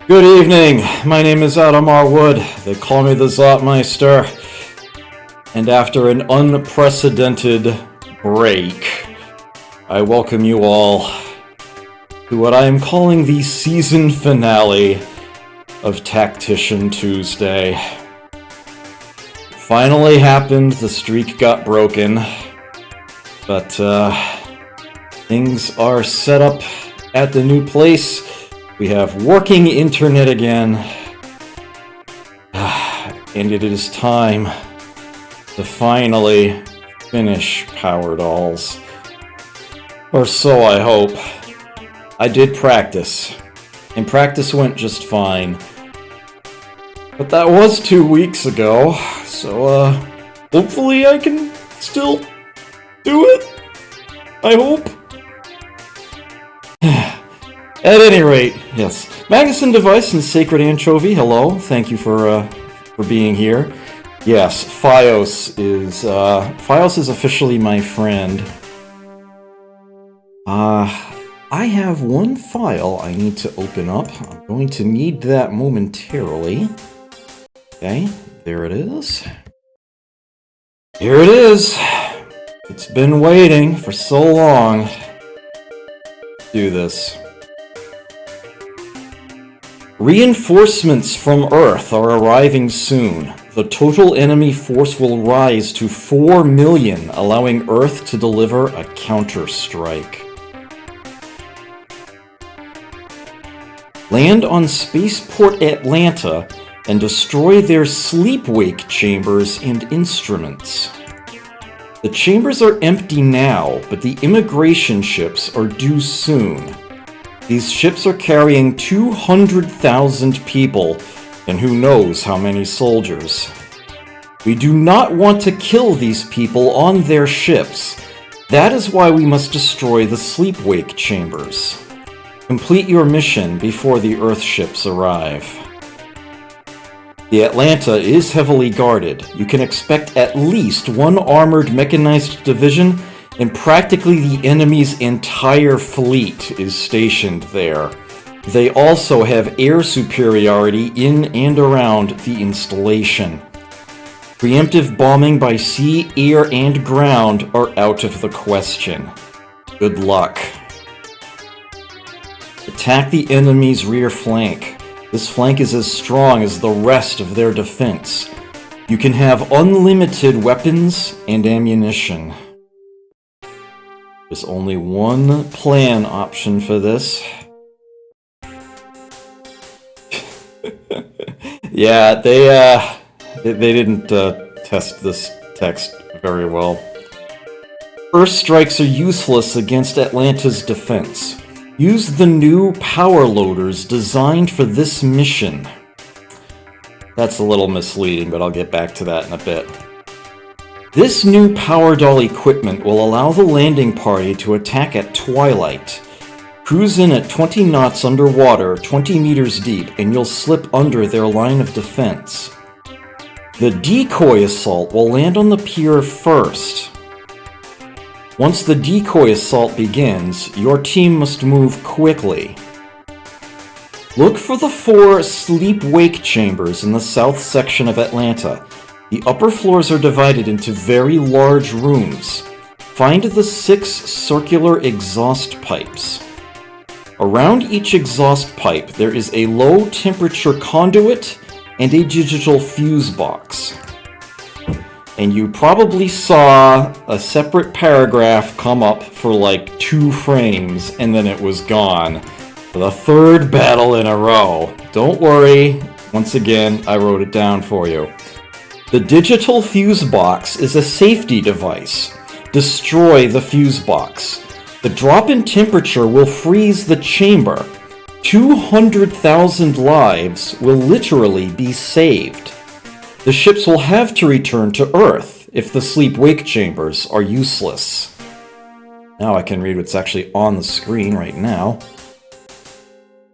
Good evening, my name is Adam R. Wood. They call me the Zotmeister. And after an unprecedented break, I welcome you all to what I am calling the season finale of Tactician Tuesday. Finally happened, the streak got broken, but things are set up at the new place. We have working internet again, and it is time to finally finish Power Dolls. Or so I hope. I did practice, and practice went just fine. But that was 2 weeks ago, so hopefully I can still do it. I hope. At any rate, yes. Magnuson Device and Sacred Anchovy, hello. Thank you for being here. Yes, Fios is officially my friend. I have one file I need to open up. I'm going to need that momentarily. Okay, there it is. Here it is. It's been waiting for so long. Let's do this. Reinforcements from Earth are arriving soon. The total enemy force will rise to 4 million, allowing Earth to deliver a counter-strike. Land on Spaceport Atlanta and destroy their sleep-wake chambers and instruments. The chambers are empty now, but the immigration ships are due soon. These ships are carrying 200,000 people, and who knows how many soldiers. We do not want to kill these people on their ships. That is why we must destroy the sleep-wake chambers. Complete your mission before the Earth ships arrive. The Atlanta is heavily guarded. You can expect at least one armored mechanized division, and practically the enemy's entire fleet is stationed there. They also have air superiority in and around the installation. Preemptive bombing by sea, air, and ground are out of the question. Good luck. Attack the enemy's rear flank. This flank is as strong as the rest of their defense. You can have unlimited weapons and ammunition. There's only one plan option for this. Yeah, they didn't test this text very well. Earth strikes are useless against Atlanta's defense. Use the new power loaders designed for this mission. That's a little misleading, but I'll get back to that in a bit. This new power doll equipment will allow the landing party to attack at twilight. Cruise in at 20 knots underwater, 20 meters deep, and you'll slip under their line of defense. The decoy assault will land on the pier first. Once the decoy assault begins, your team must move quickly. Look for the 4 sleep-wake chambers in the south section of Atlanta. The upper floors are divided into very large rooms. Find the 6 circular exhaust pipes. Around each exhaust pipe, there is a low-temperature conduit and a digital fuse box. And you probably saw a separate paragraph come up for like 2 frames, and then it was gone. For the 3rd battle in a row. Don't worry, once again, I wrote it down for you. The digital fuse box is a safety device. Destroy the fuse box. The drop in temperature will freeze the chamber. 200,000 lives will literally be saved. The ships will have to return to Earth if the sleep-wake chambers are useless. Now I can read what's actually on the screen right now.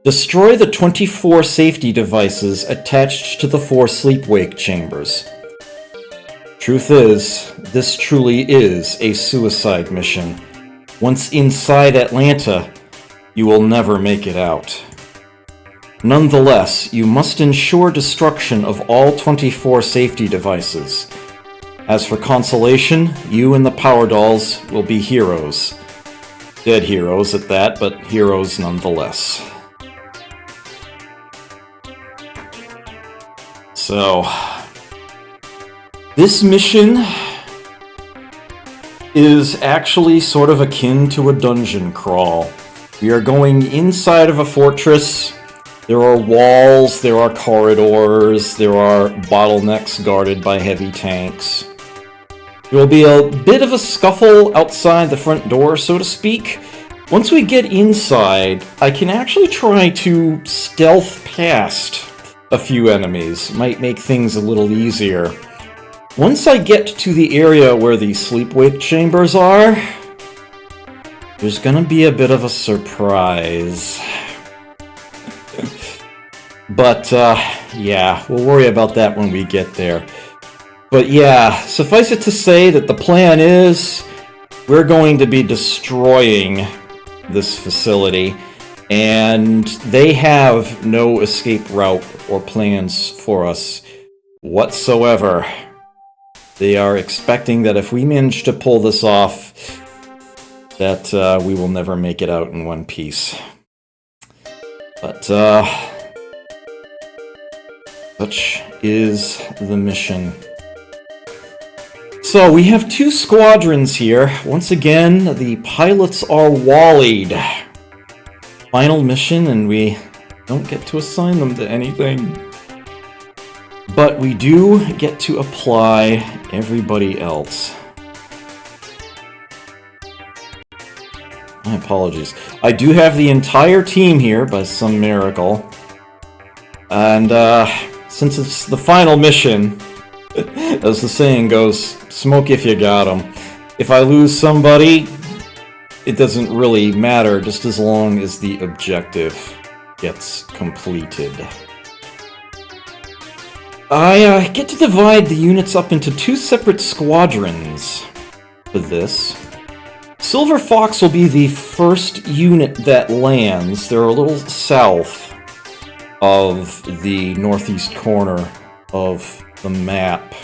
Destroy the 24 safety devices attached to the 4 sleep-wake chambers. Truth is, this truly is a suicide mission. Once inside Atlanta, you will never make it out. Nonetheless, you must ensure destruction of all 24 safety devices. As for consolation, you and the Power Dolls will be heroes. Dead heroes at that, but heroes nonetheless. So, this mission is actually sort of akin to a dungeon crawl. We are going inside of a fortress. There are walls, there are corridors, there are bottlenecks guarded by heavy tanks. There will be a bit of a scuffle outside the front door, so to speak. Once we get inside, I can actually try to stealth past a few enemies. Might make things a little easier. Once I get to the area where the sleep-wake chambers are, there's gonna be a bit of a surprise. But, yeah, we'll worry about that when we get there. But yeah, suffice it to say that the plan is we're going to be destroying this facility, and they have no escape route or plans for us whatsoever. They are expecting that if we manage to pull this off, that we will never make it out in one piece. But, such is the mission. So, we have 2 squadrons here. Once again, the pilots are wallied. Final mission, and we don't get to assign them to anything. But we do get to apply everybody else. My apologies. I do have the entire team here by some miracle. And, since it's the final mission, as the saying goes, smoke if you got 'em. If I lose somebody, it doesn't really matter, just as long as the objective gets completed. I get to divide the units up into 2 separate squadrons for this. Silver Fox will be the first unit that lands. They're a little south of the northeast corner of the map.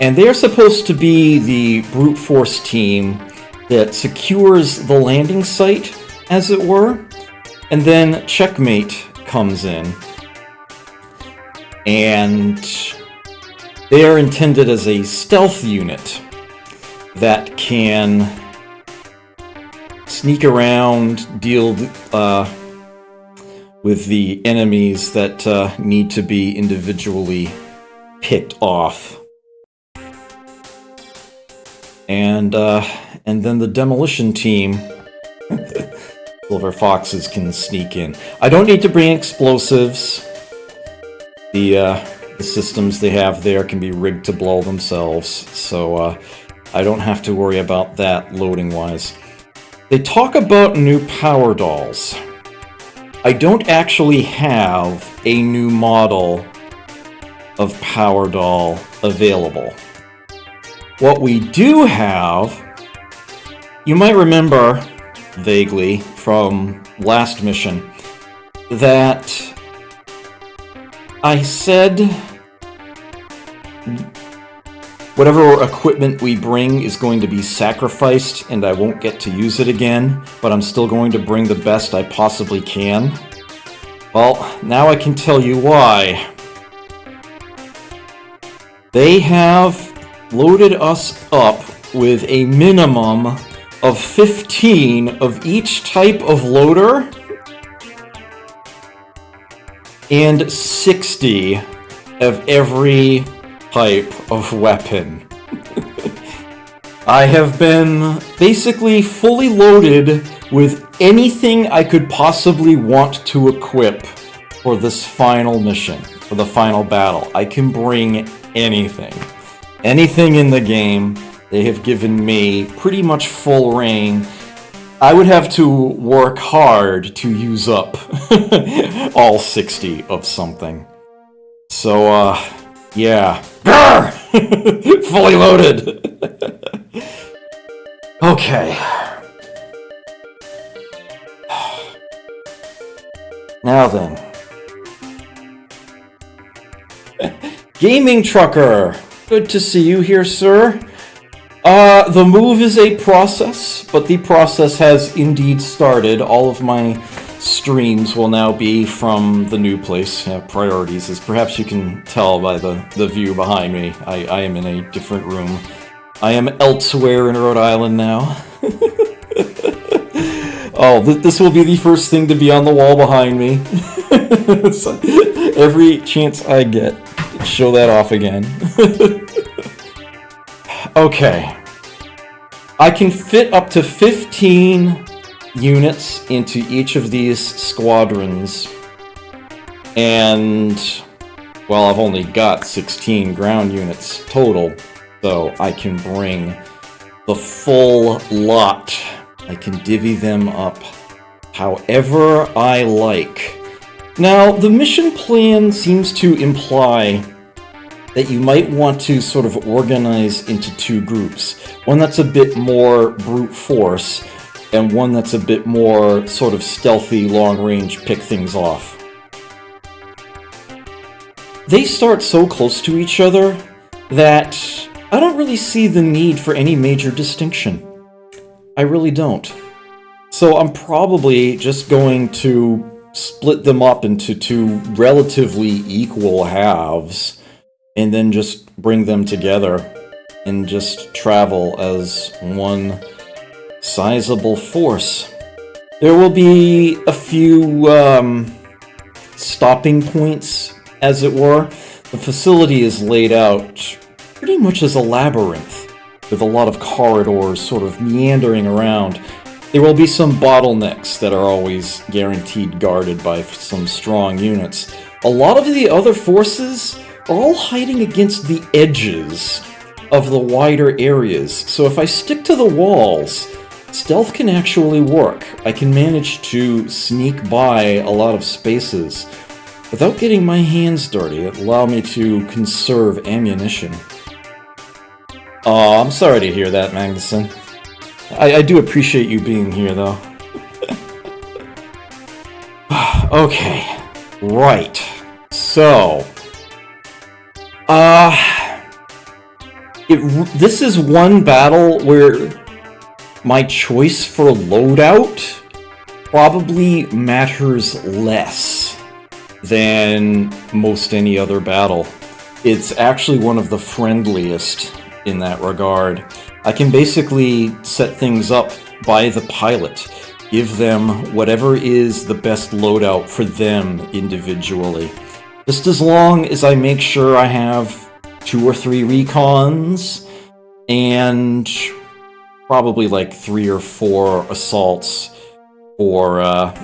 And they're supposed to be the brute force team that secures the landing site, as it were, and then Checkmate comes in. And they are intended as a stealth unit that can sneak around, deal with the enemies that need to be individually picked off. And then the demolition team, Silver Foxes, can sneak in. I don't need to bring explosives. The systems they have there can be rigged to blow themselves, so I don't have to worry about that loading-wise. They talk about new Power Dolls. I don't actually have a new model of Power Doll available. What we do have, you might remember vaguely from last mission, that I said whatever equipment we bring is going to be sacrificed and I won't get to use it again, but I'm still going to bring the best I possibly can. Well, now I can tell you why. They have loaded us up with a minimum of 15 of each type of loader and 60 of every type of weapon. I have been basically fully loaded with anything I could possibly want to equip for this final mission, for the final battle. I can bring anything. Anything in the game. They have given me pretty much full reign. I would have to work hard to use up all 60 of something. So, yeah. Fully loaded! Okay. Now then. Gaming Trucker! Good to see you here, sir. The move is a process, but the process has indeed started. All of my streams will now be from the new place. Priorities, as perhaps you can tell by the view behind me. I am in a different room. I am elsewhere in Rhode Island now. Oh, this will be the first thing to be on the wall behind me. So, every chance I get, show that off again. Okay. I can fit up to 15 units into each of these squadrons. And, well, I've only got 16 ground units total, so I can bring the full lot. I can divvy them up however I like. Now, the mission plan seems to imply that you might want to sort of organize into two groups. One that's a bit more brute force, and one that's a bit more sort of stealthy, long-range, pick things off. They start so close to each other that I don't really see the need for any major distinction. I really don't. So I'm probably just going to split them up into two relatively equal halves, and then just bring them together and just travel as one sizable force. There will be a few stopping points, as it were. The facility is laid out pretty much as a labyrinth, with a lot of corridors sort of meandering around. There will be some bottlenecks that are always guaranteed guarded by some strong units. A lot of the other forces are all hiding against the edges of the wider areas, so if I stick to the walls, stealth can actually work. I can manage to sneak by a lot of spaces without getting my hands dirty. It'll allow me to conserve ammunition. Oh, I'm sorry to hear that, Magnuson. I do appreciate you being here, though. Okay, right. So, this is one battle where my choice for loadout probably matters less than most any other battle. It's actually one of the friendliest in that regard. I can basically set things up by the pilot, give them whatever is the best loadout for them individually. Just as long as I make sure I have 2 or 3 recons, and probably like 3 or 4 assaults for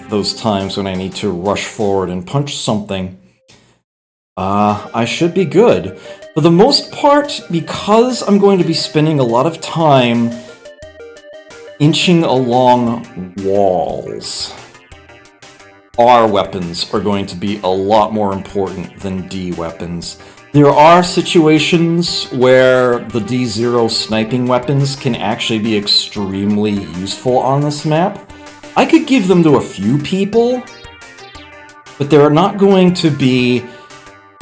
those times when I need to rush forward and punch something, I should be good. For the most part, because I'm going to be spending a lot of time inching along walls, R weapons are going to be a lot more important than D weapons. There are situations where the D0 sniping weapons can actually be extremely useful on this map. I could give them to a few people, but they're not going to be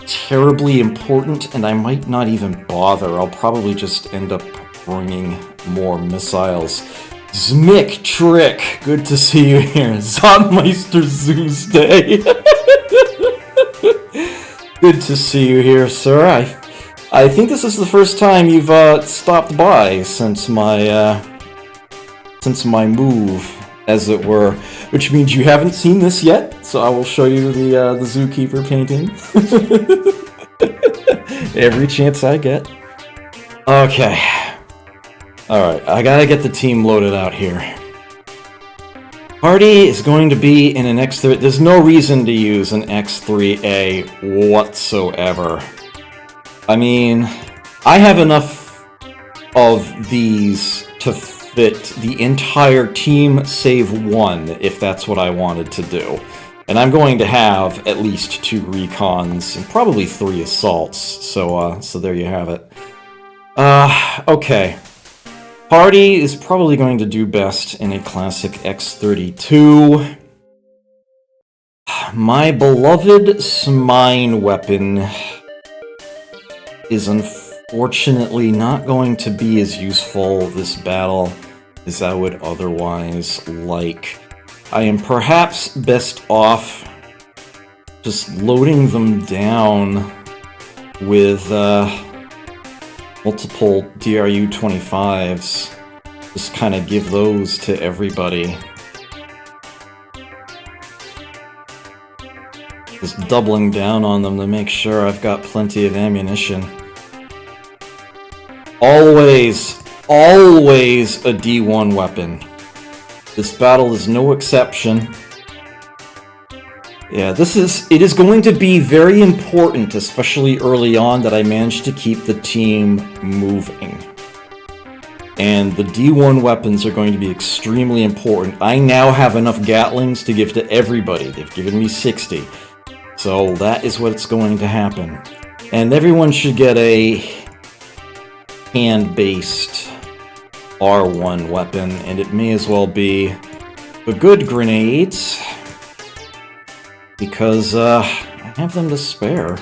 terribly important, and I might not even bother. I'll probably just end up bringing more missiles. Zmick Trick, good to see you here. Zonmeister Zeus Day. Good to see you here, sir. I think this is the first time you've stopped by since my move, as it were, which means you haven't seen this yet, so I will show you the Zookeeper painting. Every chance I get. Okay. Alright, I gotta get the team loaded out here. Party is going to be in an X3. There's no reason to use an X3A whatsoever. I mean, I have enough of these to fit the entire team save one, if that's what I wanted to do. And I'm going to have at least 2 recons and probably 3 assaults, so there you have it. Okay. Party is probably going to do best in a classic X32. my beloved Smine weapon is unfortunately not going to be as useful this battle as I would otherwise like. I am perhaps best off just loading them down with multiple DRU-25s. Just kind of give those to everybody. Just doubling down on them to make sure I've got plenty of ammunition. Always a D1 weapon. This battle is no exception. Yeah, it is going to be very important, especially early on, that I manage to keep the team moving. And the D1 weapons are going to be extremely important. I now have enough Gatlings to give to everybody. They've given me 60. So that is what's going to happen. And everyone should get a hand-based R1 weapon, and it may as well be the good grenades, because I have them to spare.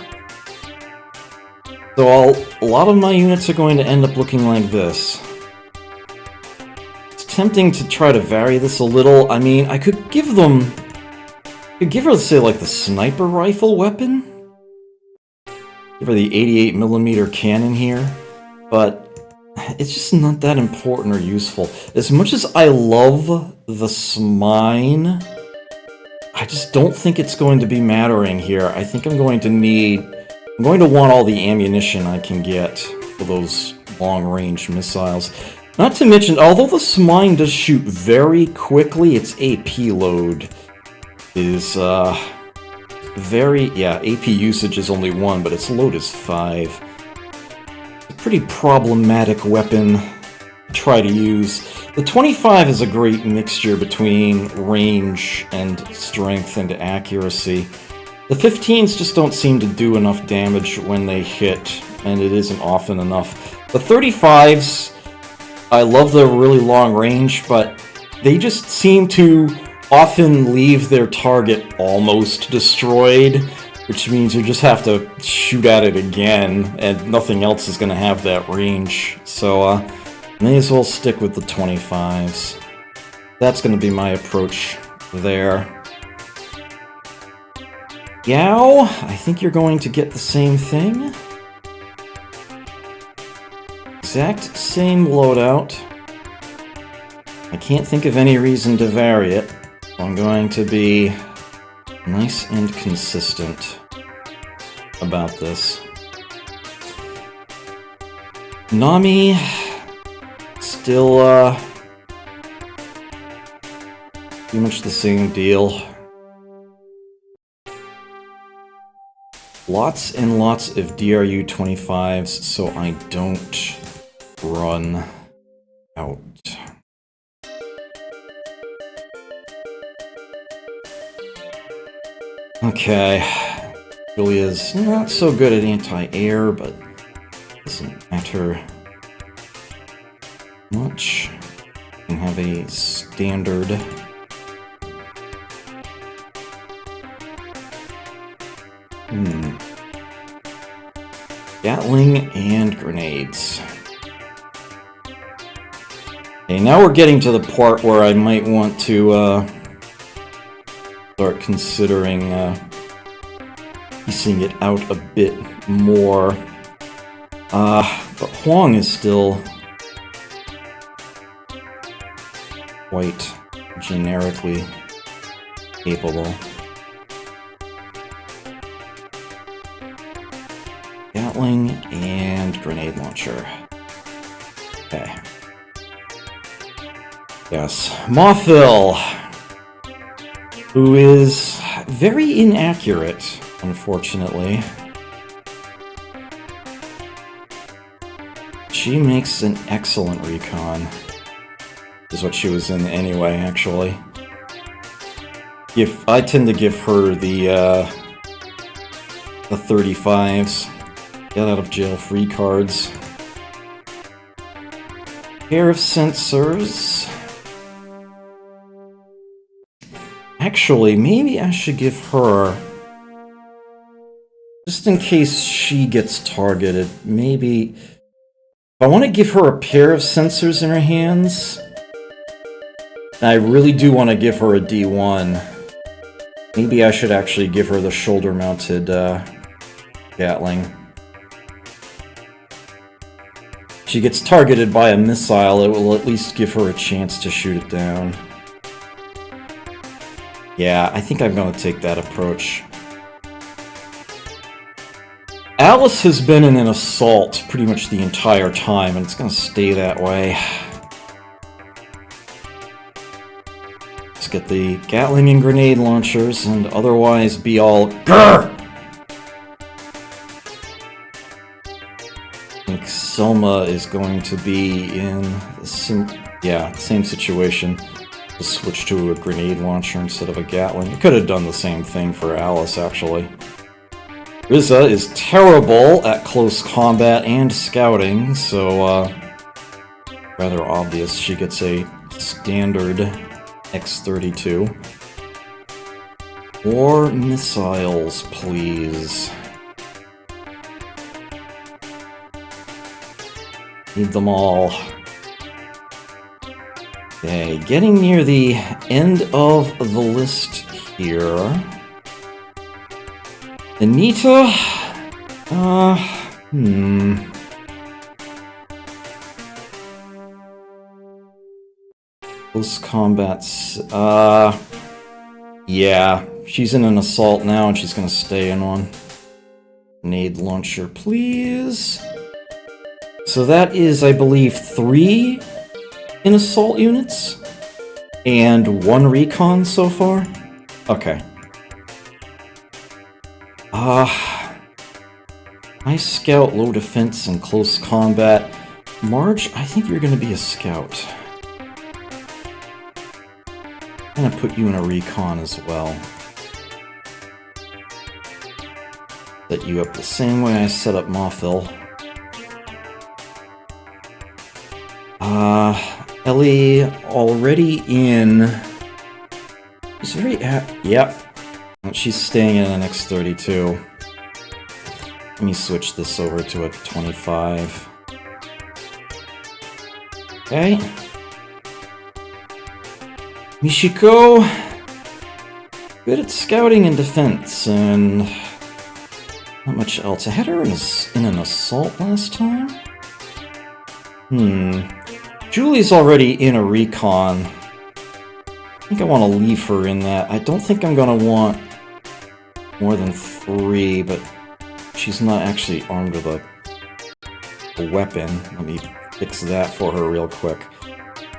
So a lot of my units are going to end up looking like this. It's tempting to try to vary this a little. I mean, I could give them... give her, say, like, the sniper rifle weapon? Give her the 88mm cannon here. But it's just not that important or useful. As much as I love the Smine, I just don't think it's going to be mattering here. I think I'm going to want all the ammunition I can get for those long-range missiles. Not to mention, although the Smine does shoot very quickly, its AP load is, AP usage is only 1, but its load is 5. It's a pretty problematic weapon to try to use. The 25 is a great mixture between range and strength and accuracy. The 15s just don't seem to do enough damage when they hit, and it isn't often enough. The 35s, I love their really long range, but they just seem to often leave their target almost destroyed, which means you just have to shoot at it again, and nothing else is going to have that range. So, may as well stick with the 25s. That's going to be my approach there. Yao, I think you're going to get the same thing. Exact same loadout. I can't think of any reason to vary it. I'm going to be nice and consistent about this. Nami, still, pretty much the same deal. Lots and lots of DRU-25s, so I don't run out. Okay, Julia's not so good at anti-air, but doesn't matter much. Can have a standard. Gatling and grenades. Okay, now we're getting to the part where I might want to start considering piecing it out a bit more. But Huang is still quite generically capable. Gatling and grenade launcher. Okay. Yes, Mothville, who is very inaccurate, unfortunately. She makes an excellent recon. Is what she was in anyway, actually. I tend to give her the 35s. Get out of jail free cards. Pair of sensors. Actually, maybe I should give her... Just in case she gets targeted, maybe... If I want to give her a pair of sensors in her hands... And I really do want to give her a D1. Maybe I should actually give her the shoulder-mounted Gatling. If she gets targeted by a missile, it will at least give her a chance to shoot it down. Yeah, I think I'm going to take that approach. Alice has been in an assault pretty much the entire time, and it's going to stay that way. Let's get the Gatling and grenade launchers, and otherwise be all grrr! I think Selma is going to be in the same situation. Just switch to a grenade launcher instead of a Gatling. You could have done the same thing for Alice, actually. Riza is terrible at close combat and scouting, so rather obvious she gets a standard X-32. More missiles, please. Need them all. Okay, getting near the end of the list here. Anita? Close combats. Yeah. She's in an assault now, and she's gonna stay in one. Grenade launcher, please. So that is, I believe, 3 in assault units? And 1 recon so far? Okay. High scout, low defense, and close combat. Marge, I think you're gonna be a scout. I'm gonna put you in a recon as well. Set you up the same way I set up Mothil. Ellie already in... She's very yep. She's staying in an X-32. Let me switch this over to a 25. Okay. Michiko, good at scouting and defense, and not much else. I had her in an assault last time? Julie's already in a recon. I think I want to leave her in that. I don't think I'm going to want more than 3, but she's not actually armed with a weapon. Let me fix that for her real quick.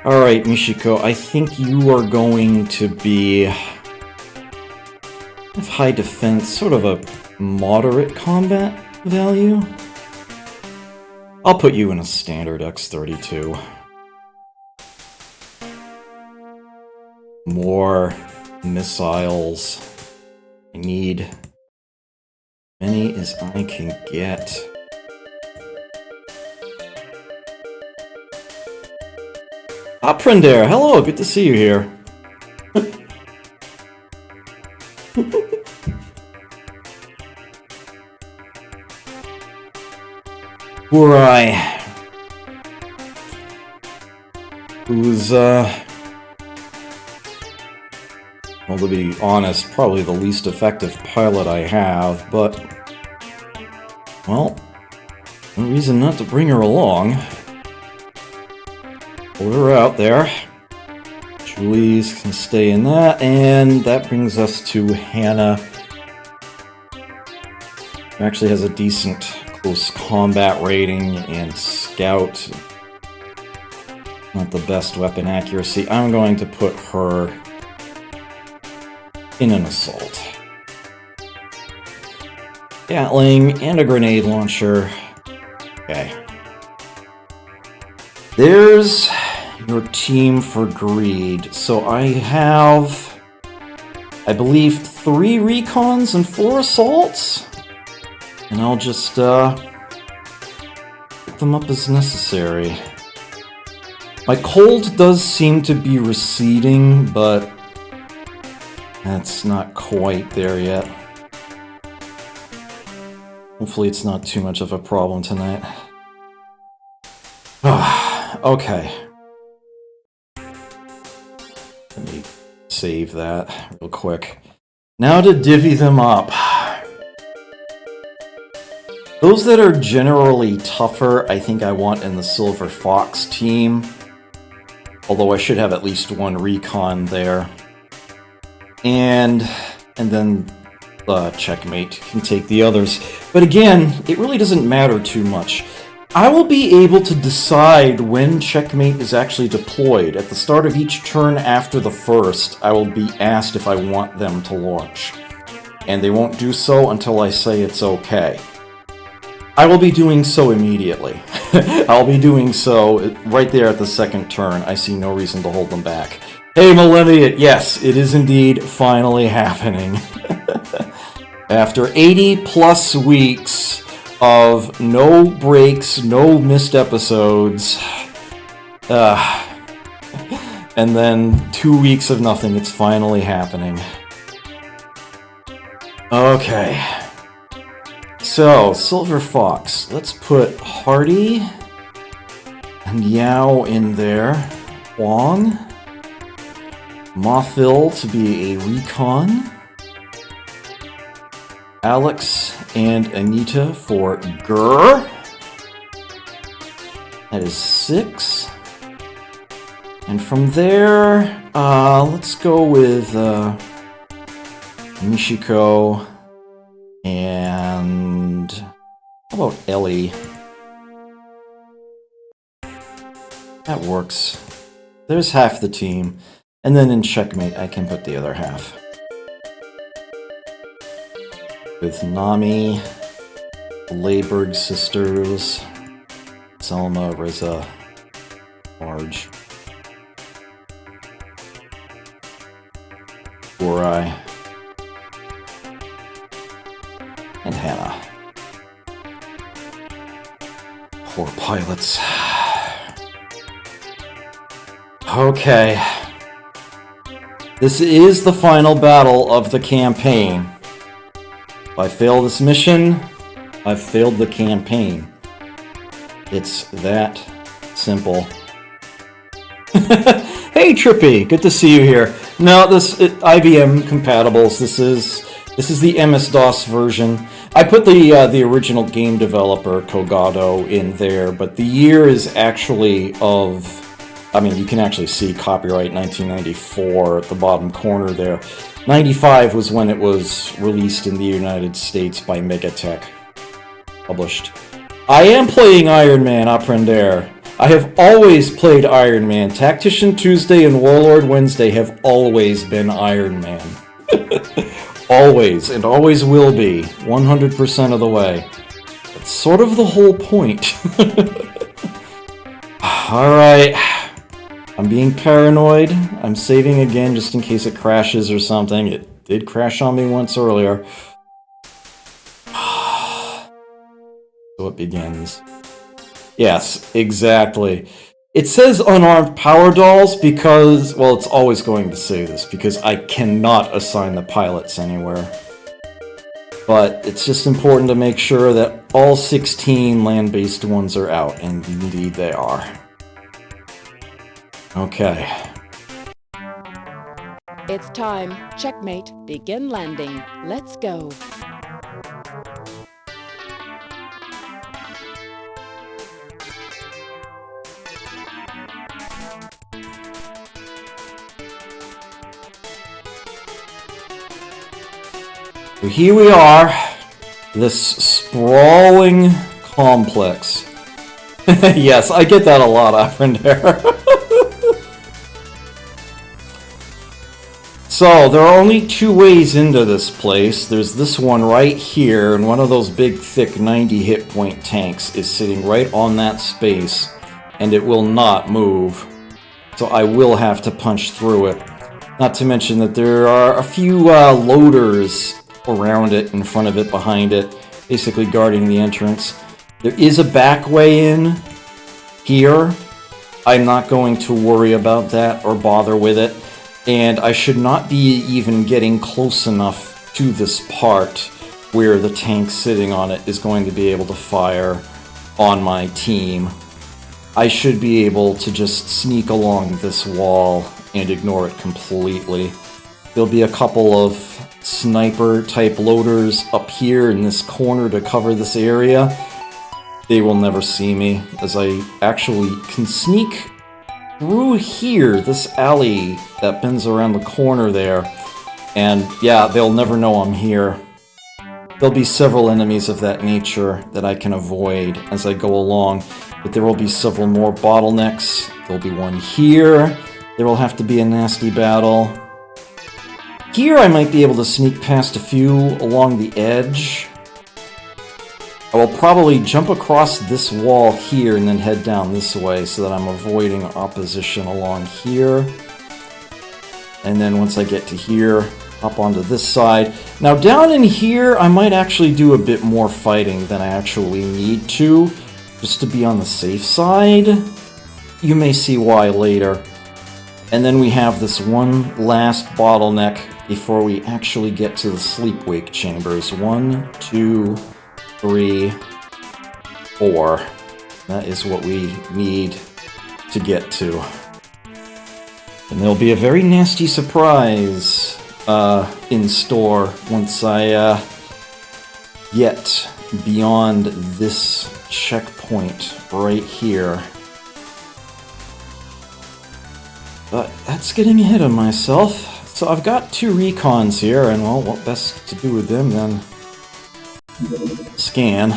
Alright, Michiko, I think you are going to be... have high defense, sort of a moderate combat value. I'll put you in a standard X-32. More missiles. I need as many as I can get. Aprender, hello, good to see you here. Urai, who's, well, to be honest, probably the least effective pilot I have, but, well, no reason not to bring her along. Put her out there. Julie's can stay in that, and that brings us to Hannah, who actually has a decent close combat rating and scout. Not the best weapon accuracy. I'm going to put her in an assault. Gatling and a grenade launcher. Okay. There's your team for greed. So I have, I believe, 3 recons and 4 assaults. And I'll just pick them up as necessary. My cold does seem to be receding, but That's not quite there yet. Hopefully it's not too much of a problem tonight. Okay. Let me save that real quick. Now to divvy them up. Those that are generally tougher, I think I want in the Silver Fox team. Although I should have at least one recon there. And then Checkmate can take the others. But again, it really doesn't matter too much. I will be able to decide when Checkmate is actually deployed. At the start of each turn after the first, I will be asked if I want them to launch. And they won't do so until I say it's okay. I will be doing so immediately. I'll be doing so right there at the second turn. I see no reason to hold them back. Hey, Millennium, yes, it is indeed finally happening. After 80 plus weeks of no breaks, no missed episodes, and then 2 weeks of nothing, it's finally happening. Okay. So, Silver Fox. Let's put Hardy and Yao in there. Huang. Mothil to be a recon. Alex and Anita for Grr. That is 6. And from there, let's go with Michiko and how about Ellie? That works. There's half the team. And then in Checkmate, I can put the other half. With Nami, the Layberg sisters, Selma, Reza, Marge, Borai, and Hannah. Poor pilots. Okay. This is the final battle of the campaign. If I fail this mission, I've failed the campaign. It's that simple. Hey Trippy, good to see you here. No, IBM compatibles. This is the MS-DOS version. I put the original game developer Kogado in there, but the year is actually of, I mean, you can actually see copyright 1994 at the bottom corner there. 95 was when it was released in the United States by Megatech. Published. I am playing Iron Man, Aprender. I have always played Iron Man. Tactician Tuesday and Warlord Wednesday have always been Iron Man. Always, and always will be. 100% of the way. That's sort of the whole point. Alright. I'm being paranoid. I'm saving again just in case it crashes or something. It did crash on me once earlier. So it begins. Yes, exactly. It says unarmed power dolls because, well, it's always going to say this because I cannot assign the pilots anywhere. But it's just important to make sure that all 16 land-based ones are out, and indeed they are. Okay. It's time. Checkmate. Begin landing. Let's go. So here we are, this sprawling complex. Yes, I get that a lot, Aprender. So, there are only two ways into this place. There's this one right here, and one of those big, thick 90 hit point tanks is sitting right on that space, and it will not move. So I will have to punch through it. Not to mention that there are a few loaders around it, in front of it, behind it, basically guarding the entrance. There is a back way in here. I'm not going to worry about that or bother with it. And I should not be even getting close enough to this part where the tank sitting on it is going to be able to fire on my team. I should be able to just sneak along this wall and ignore it completely. There'll be a couple of sniper-type loaders up here in this corner to cover this area. They will never see me, as I actually can sneak through here, this alley that bends around the corner there. And yeah, they'll never know I'm here. There'll be several enemies of that nature that I can avoid as I go along, but there will be several more bottlenecks. There'll be one here. There will have to be a nasty battle. Here I might be able to sneak past a few along the edge. I will probably jump across this wall here and then head down this way so that I'm avoiding opposition along here. And then once I get to here, up onto this side. Now down in here, I might actually do a bit more fighting than I actually need to, just to be on the safe side. You may see why later. And then we have this one last bottleneck before we actually get to the sleep-wake chambers. 1, 2, 3, 4. That is what we need to get to. And there'll be a very nasty surprise in store once I get beyond this checkpoint right here. But that's getting ahead of myself. So I've got 2 recons here, and well, what best to do with them than scan.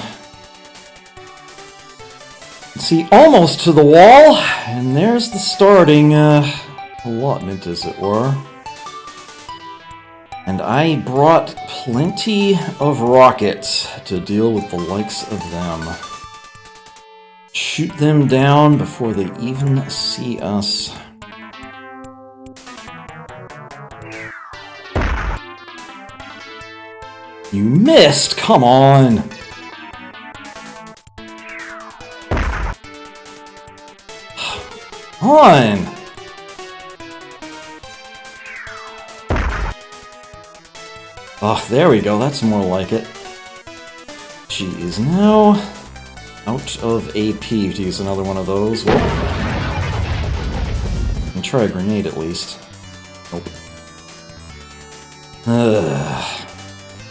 See, almost to the wall, and there's the starting allotment, as it were. And I brought plenty of rockets to deal with the likes of them. Shoot them down before they even see us. You missed! Come on! Come on! Oh, there we go. That's more like it. She is now out of AP to use another one of those. Well, and try a grenade at least. Nope.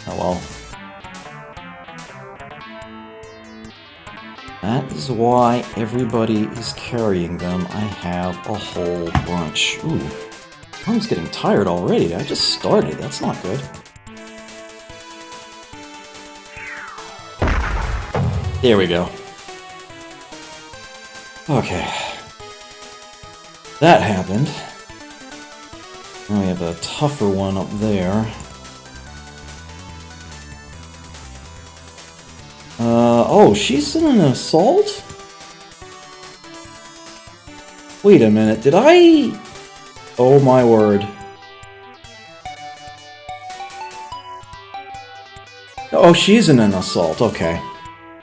Oh well. That is why everybody is carrying them. I have a whole bunch. Ooh. I'm getting tired already. I just started. That's not good. There we go. Okay. That happened. Now we have a tougher one up there. Oh, she's in an assault? Wait a minute, did I... Oh my word. Oh, she's in an assault, okay.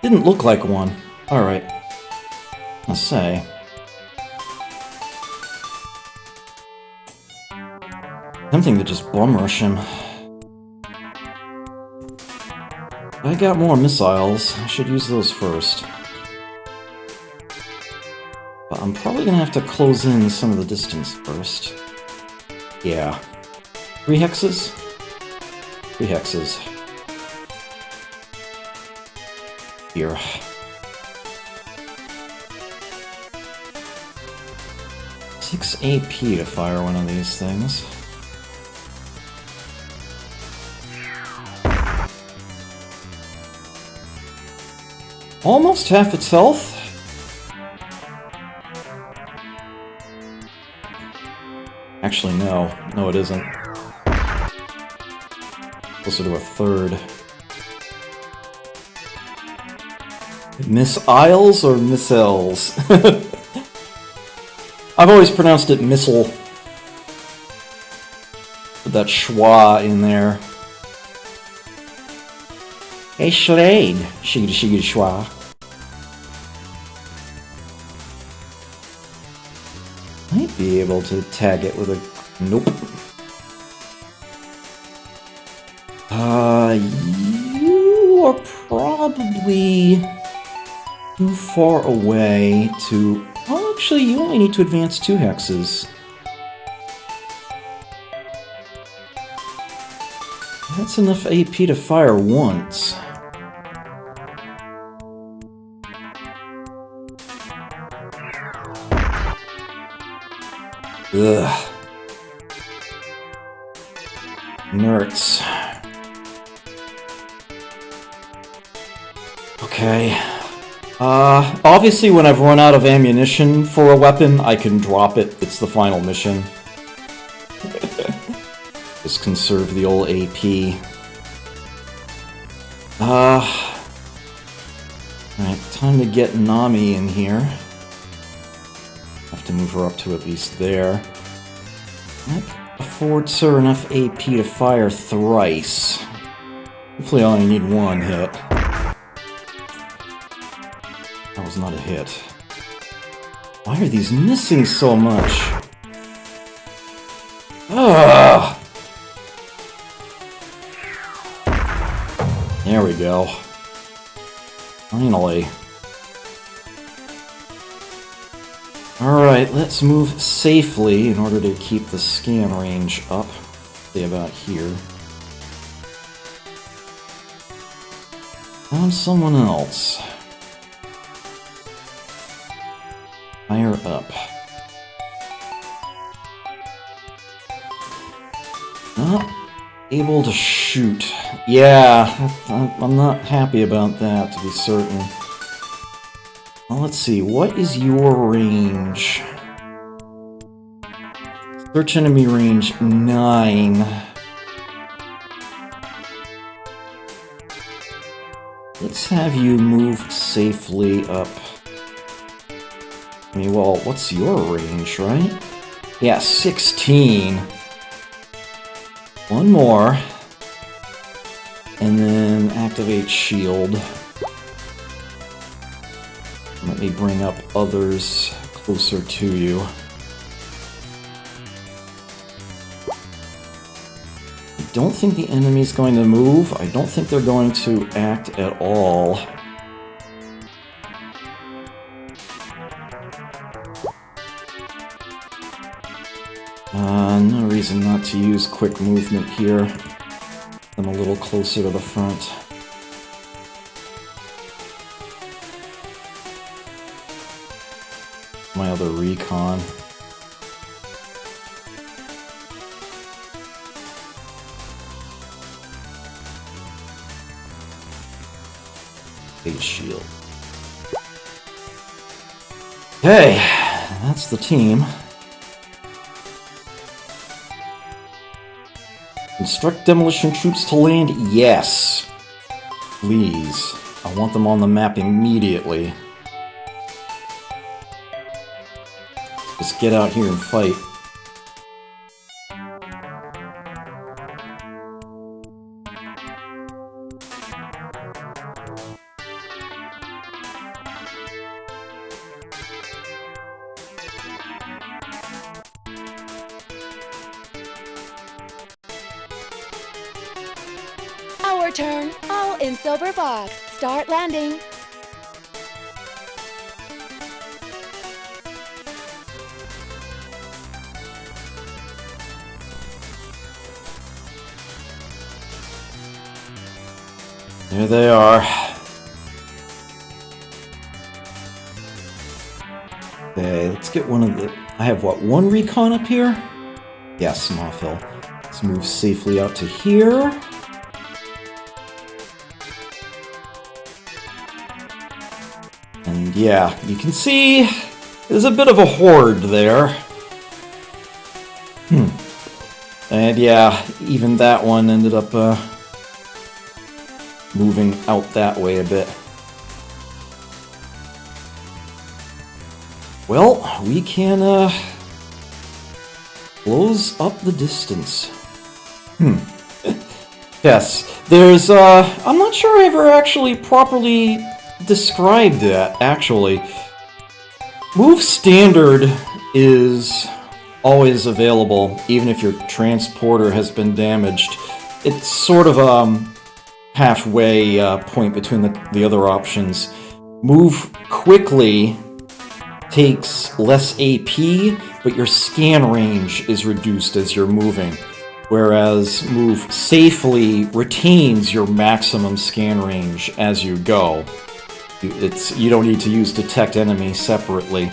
Didn't look like one. Alright. I'll say. Tempting to just bum rush him. I got more missiles. I should use those first. But I'm probably gonna have to close in some of the distance first. Yeah. 3 hexes? 3 hexes. Here. Six AP to fire one of these things. Almost half its health. Actually, no. No, it isn't. Closer to a third. Miss Isles or Missiles? I've always pronounced it missile. With that schwa in there. Hey, Schlade. Shiggity shiggity schwa. Might be able to tag it with a Nope. You are probably too far away to... Well, actually, you only need to advance 2 hexes. That's enough AP to fire once. Ugh. Nerds. Okay. Obviously when I've run out of ammunition for a weapon, I can drop it. It's the final mission. Just conserve the old AP. Alright, time to get Nami in here. Have to move her up to at least there. That affords her enough AP to fire thrice. Hopefully I only need 1 hit. That was not a hit. Why are these missing so much? Ugh! There we go. Finally. Alright, let's move safely in order to keep the scan range up. Say about here. Found someone else. Higher up. Not able to shoot. Yeah, I'm not happy about that, to be certain. Well, let's see, what is your range? Search enemy range 9. Let's have you move safely up. I mean, well, what's your range, right? Yeah, 16. One more. And then activate shield. Let me bring up others closer to you. I don't think the enemy's going to move. I don't think they're going to act at all. No reason not to use quick movement here. I'm a little closer to the front. My other recon. Base shield. Okay, that's the team. Instruct demolition troops to land? Yes. Please. I want them on the map immediately. Just get out here and fight. Our turn. All in silver box. Start landing. There they are. Okay, let's get one of the... I have, what, 1 recon up here? Yes, Mothil. Let's move safely out to here. And yeah, you can see there's a bit of a horde there. And yeah, even that one ended up moving out that way a bit. Well, we can close up the distance. Yes, there's I'm not sure I ever actually properly described that, actually. Move standard is always available, even if your transporter has been damaged. It's sort of halfway point between the other options. Move quickly takes less AP, but your scan range is reduced as you're moving. Whereas move safely retains your maximum scan range as you go. You don't need to use detect enemy separately.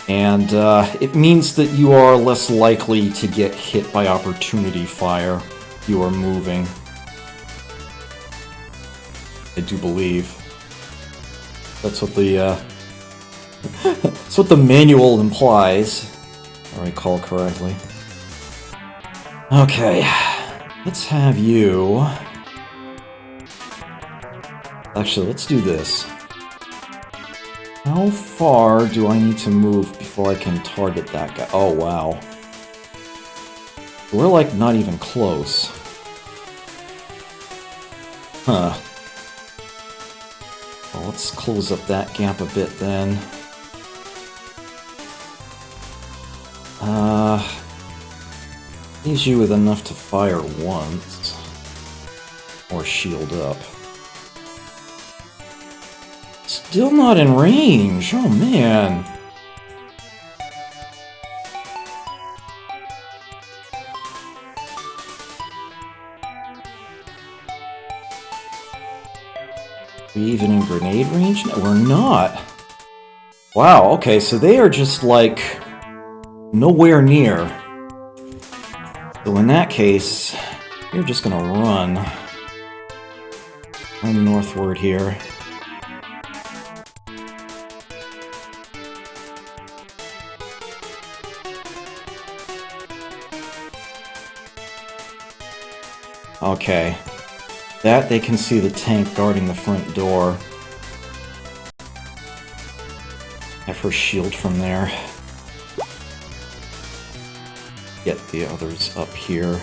And it means that you are less likely to get hit by opportunity fire. You are moving. I do believe. That's what the that's what the manual implies, if I recall correctly. Okay, let's have you... Actually, let's do this. How far do I need to move before I can target that guy? Oh, wow. We're, like, not even close. Huh. Well, let's close up that gap a bit, then. Leaves you with enough to fire once. Or shield up. Still not in range! Oh, man! Are we even in grenade range? No, we're not! Wow, okay, so they are just, like, nowhere near. So in that case, you're just gonna run northward here. Okay. That, they can see the tank guarding the front door. Have her shield from there. Get the others up here.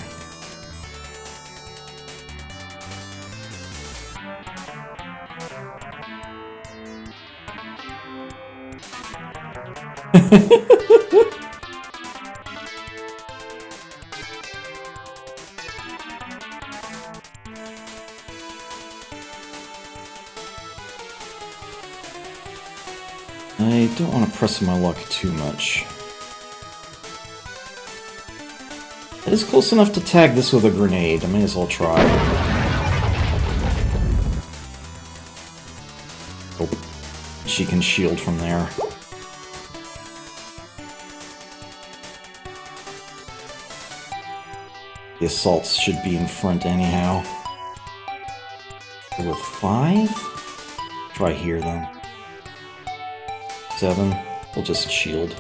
I don't want to press my luck too much. It is close enough to tag this with a grenade. I may as well try. Oh, she can shield from there. The assaults should be in front anyhow. With 5? Try here then. 7. We'll just shield.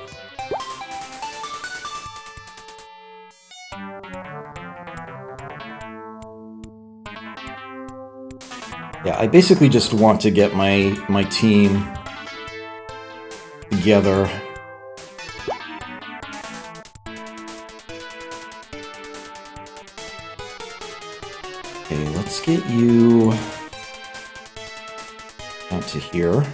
Yeah, I basically just want to get my team together. Okay, let's get you out to here.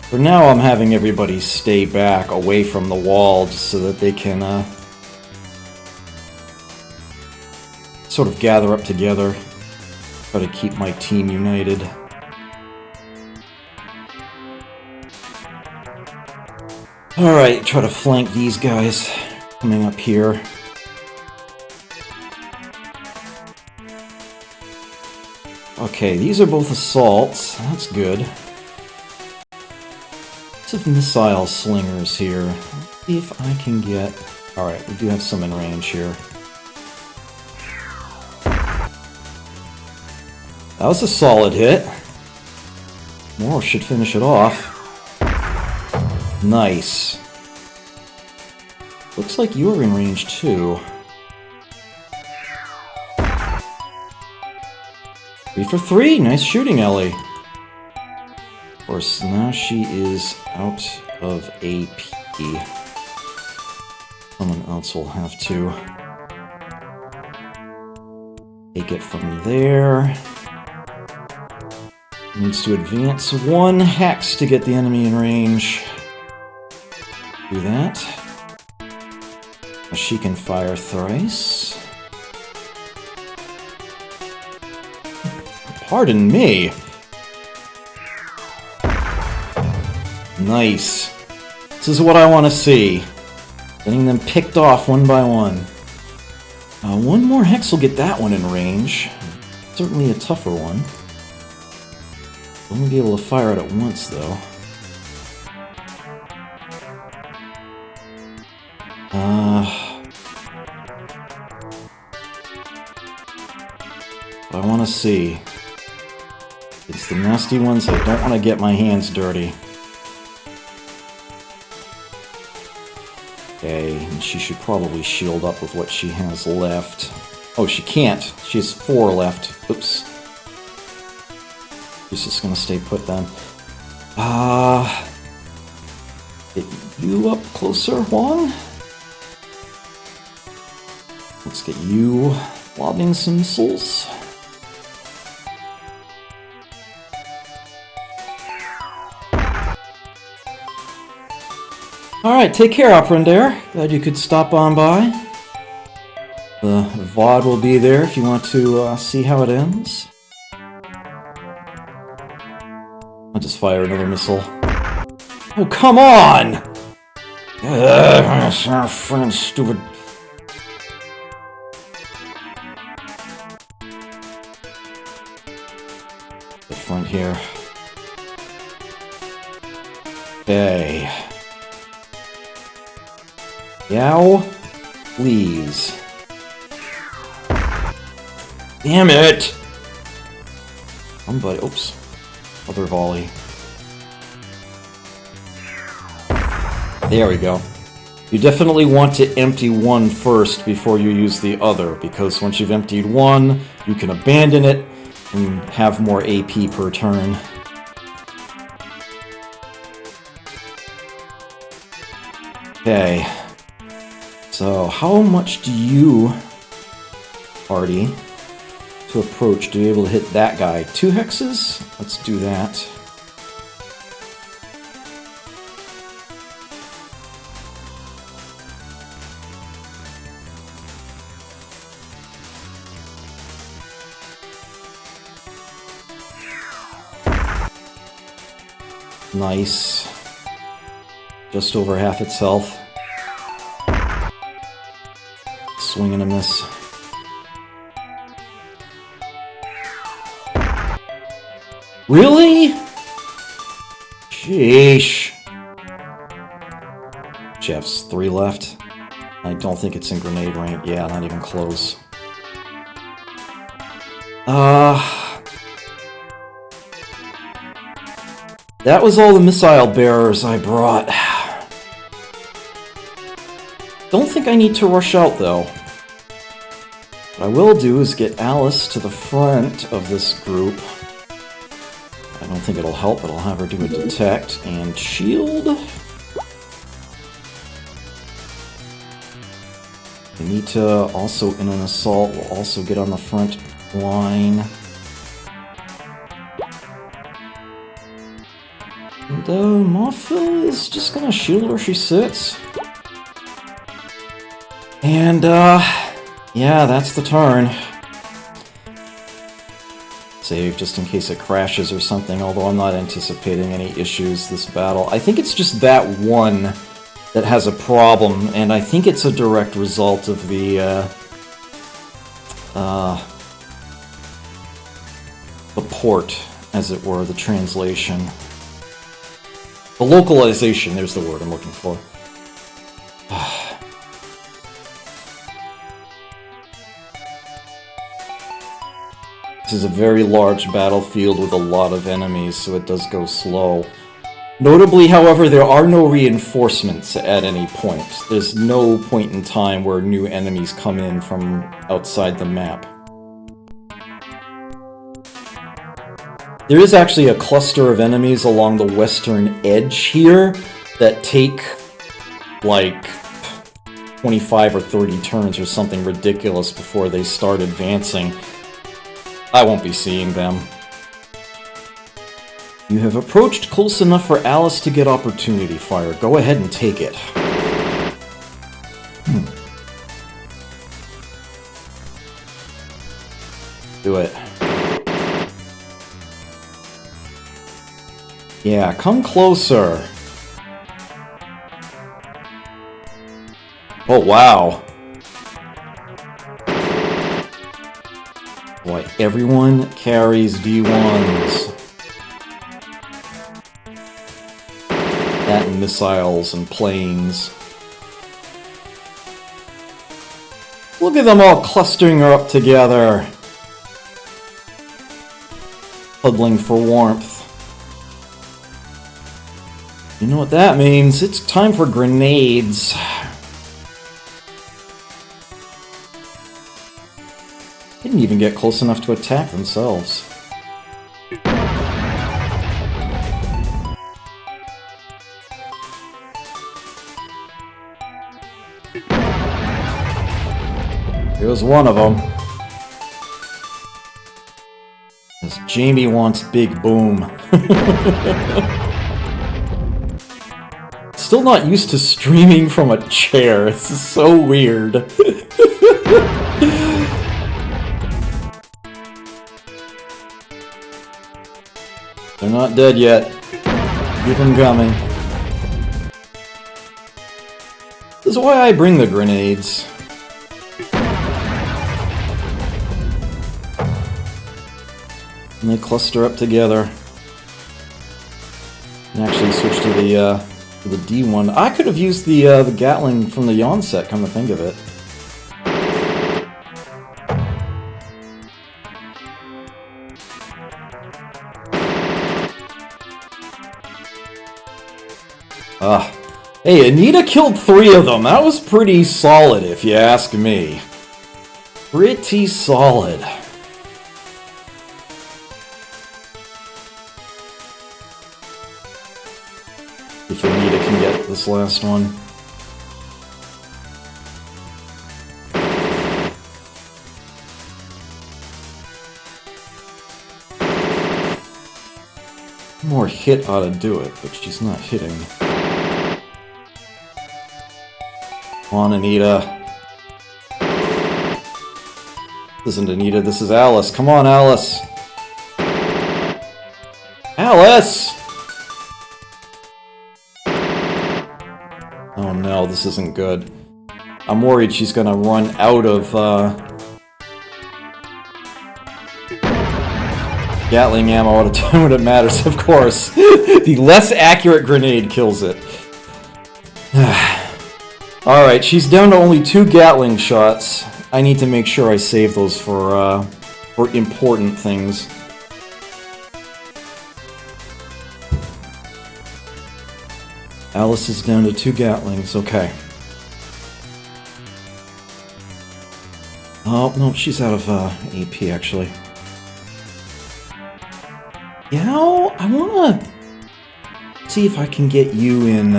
For now, I'm having everybody stay back away from the wall just so that they can sort of gather up together, try to keep my team united. Alright, try to flank these guys coming up here. Okay, these are both assaults. That's good. Lots of missile slingers here. Let's see if I can get... Alright, we do have some in range here. That was a solid hit. More should finish it off. Nice. Looks like you were in range too. 3 for 3! Nice shooting, Ellie. Of course, now she is out of AP. Someone else will have to take it from there. Needs to advance 1 hex to get the enemy in range. Do that. She can fire thrice. Pardon me. Nice. This is what I want to see. Getting them picked off one by one. 1 more hex will get that one in range. Certainly a tougher one. Only be able to fire it at once, though. What I want to see. It's the nasty ones I don't want to get my hands dirty. Okay, and she should probably shield up with what she has left. Oh, she can't. She has 4 left. Oops. She's just gonna stay put then. Get you up closer, Huang. Let's get you lobbing some missiles. Alright, take care, Aprender. Glad you could stop on by. The VOD will be there if you want to see how it ends. I'll just fire another missile. Oh, come on! Friggin' stupid. The front here. Okay. Yao, please. Damn it! Somebody, oops. Other volley. There we go. You definitely want to empty one first before you use the other, because once you've emptied one, you can abandon it and have more AP per turn. Okay. So, how much do you, party, to approach to be able to hit that guy? 2 hexes? Let's do that. Nice. Just over half its health. Swing and a miss. Really? Sheesh. Jeff's 3 left. I don't think it's in grenade range. Yeah, not even close. That was all the missile bearers I brought. Don't think I need to rush out, though. What I will do is get Alice to the front of this group. I don't think it'll help, but I'll have her do a detect and shield. We need to also, in an assault, we'll also get on the front line. And Martha is just gonna shield where she sits. And, yeah, that's the turn. Save just in case it crashes or something, although I'm not anticipating any issues this battle. I think it's just that one that has a problem, and I think it's a direct result of the port, as it were, the translation. The localization, there's the word I'm looking for. This is a very large battlefield with a lot of enemies, so it does go slow. Notably, however, there are no reinforcements at any point. There's no point in time where new enemies come in from outside the map. There is actually a cluster of enemies along the western edge here that take, like, 25 or 30 turns or something ridiculous before they start advancing. I won't be seeing them. You have approached close enough for Alice to get opportunity fire. Go ahead and take it. Do it. Yeah, come closer. Oh, wow. Boy, everyone carries D1s. That and missiles and planes. Look at them all clustering up together. Huddling for warmth. You know what that means? It's time for grenades. Didn't even get close enough to attack themselves. Here's one of them. As Jamie wants big boom. Still not used to streaming from a chair. This is so weird. They're not dead yet. Keep them coming. This is why I bring the grenades. And they cluster up together. And actually switch to the D1. I could have used the Gatling from the Yawn set, come to think of it. Hey, Anita killed 3 of them. That was pretty solid, if you ask me. Pretty solid. If Anita can get this last one. More hit ought to do it, but she's not hitting. Come on, Anita. This isn't Anita, this is Alice. Come on, Alice. Alice! Oh no, this isn't good. I'm worried she's gonna run out of, Gatling ammo at a time when it matters, of course. The less accurate grenade kills it. Alright, she's down to only 2 Gatling shots. I need to make sure I save those for important things. Alice is down to 2 Gatlings, okay. Oh, no, she's out of AP, actually. You know, I wanna see if I can get you in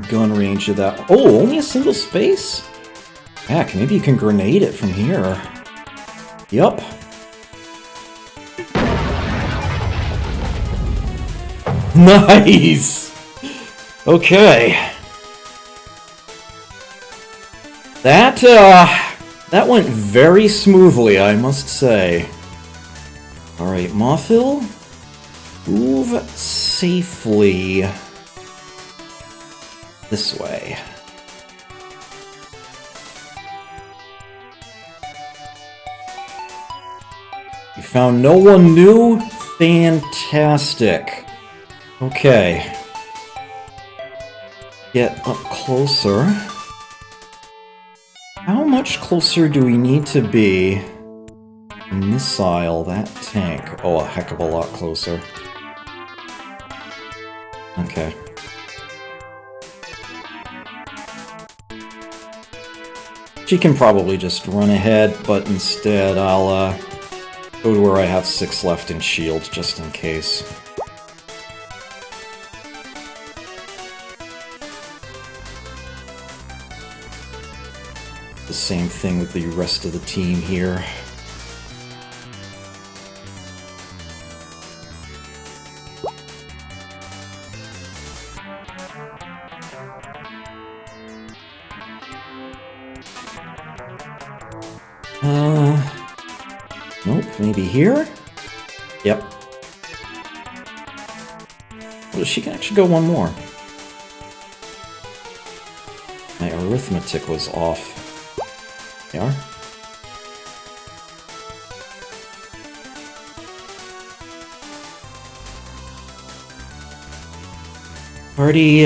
gun range of that. Oh, only a single space? Heck, maybe you can grenade it from here. Yup. Nice! Okay. That went very smoothly, I must say. Alright, Mothil, move safely this way. You found no one new? Fantastic. Okay. Get up closer. How much closer do we need to be? Missile, that tank. Oh, a heck of a lot closer. Okay. She can probably just run ahead, but instead I'll go to where I have 6 left in shield, just in case. The same thing with the rest of the team here. Nope, maybe here? Yep. Well, she can actually go one more. My arithmetic was off. They are? Already,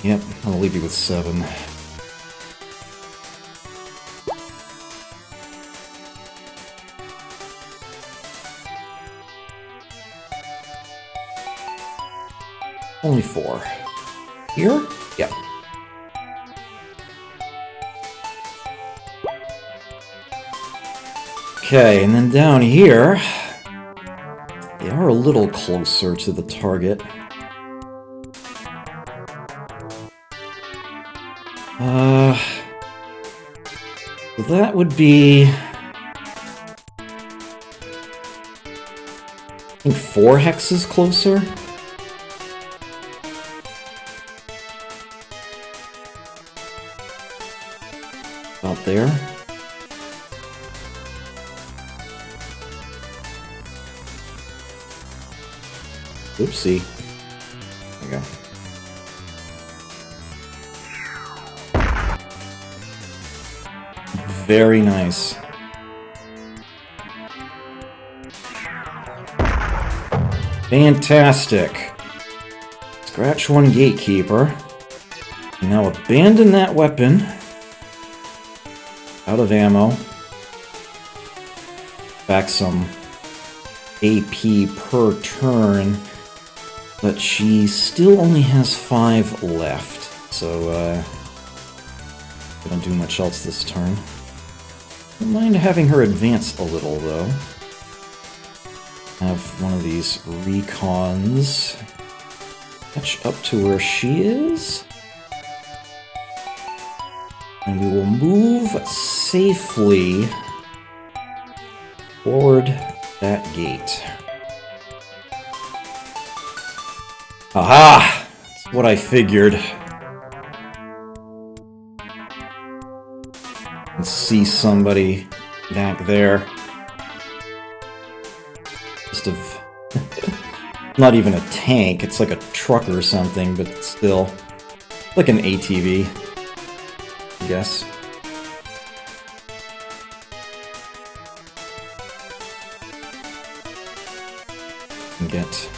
yep, I'll leave you with 7. Only 4. Here? Yep. Okay, and then down here, they are a little closer to the target. So that would be, I think 4 hexes closer. About there. Oopsie. There we go. Very nice. Fantastic. Scratch 1 gatekeeper. Now abandon that weapon. Out of ammo. Back some AP per turn. But she still only has 5 left. So, don't do much else this turn. Don't mind having her advance a little, though. Have one of these recons catch up to where she is. And we will move safely toward that gate. Aha! That's what I figured. And see somebody back there. Just of not even a tank, it's like a truck or something, but still. Like an ATV, I guess. And get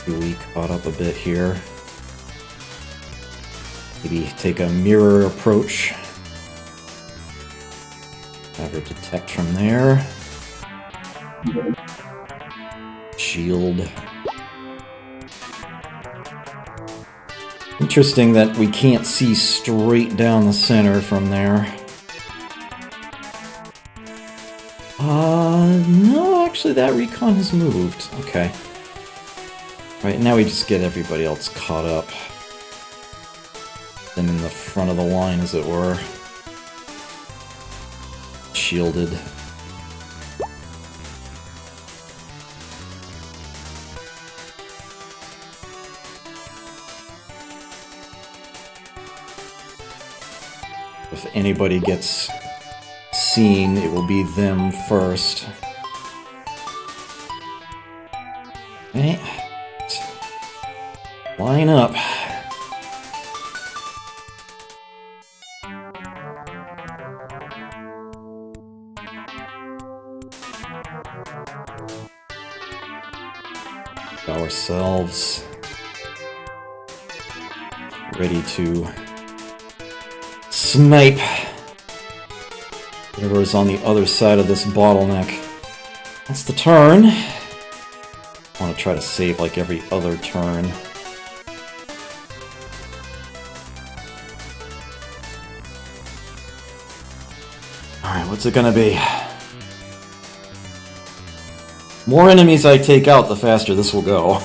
Julie caught up a bit here. Maybe take a mirror approach. Have her detect from there. Shield. Interesting that we can't see straight down the center from there. No, actually that recon has moved. Okay. Right, now we just get everybody else caught up. Them in the front of the line, as it were. Shielded. If anybody gets seen, it will be them first. Okay. Line up. Ourselves ready to snipe whatever is on the other side of this bottleneck. That's the turn. I want to try to save like every other turn. Alright, what's it gonna be? More enemies I take out, the faster this will go.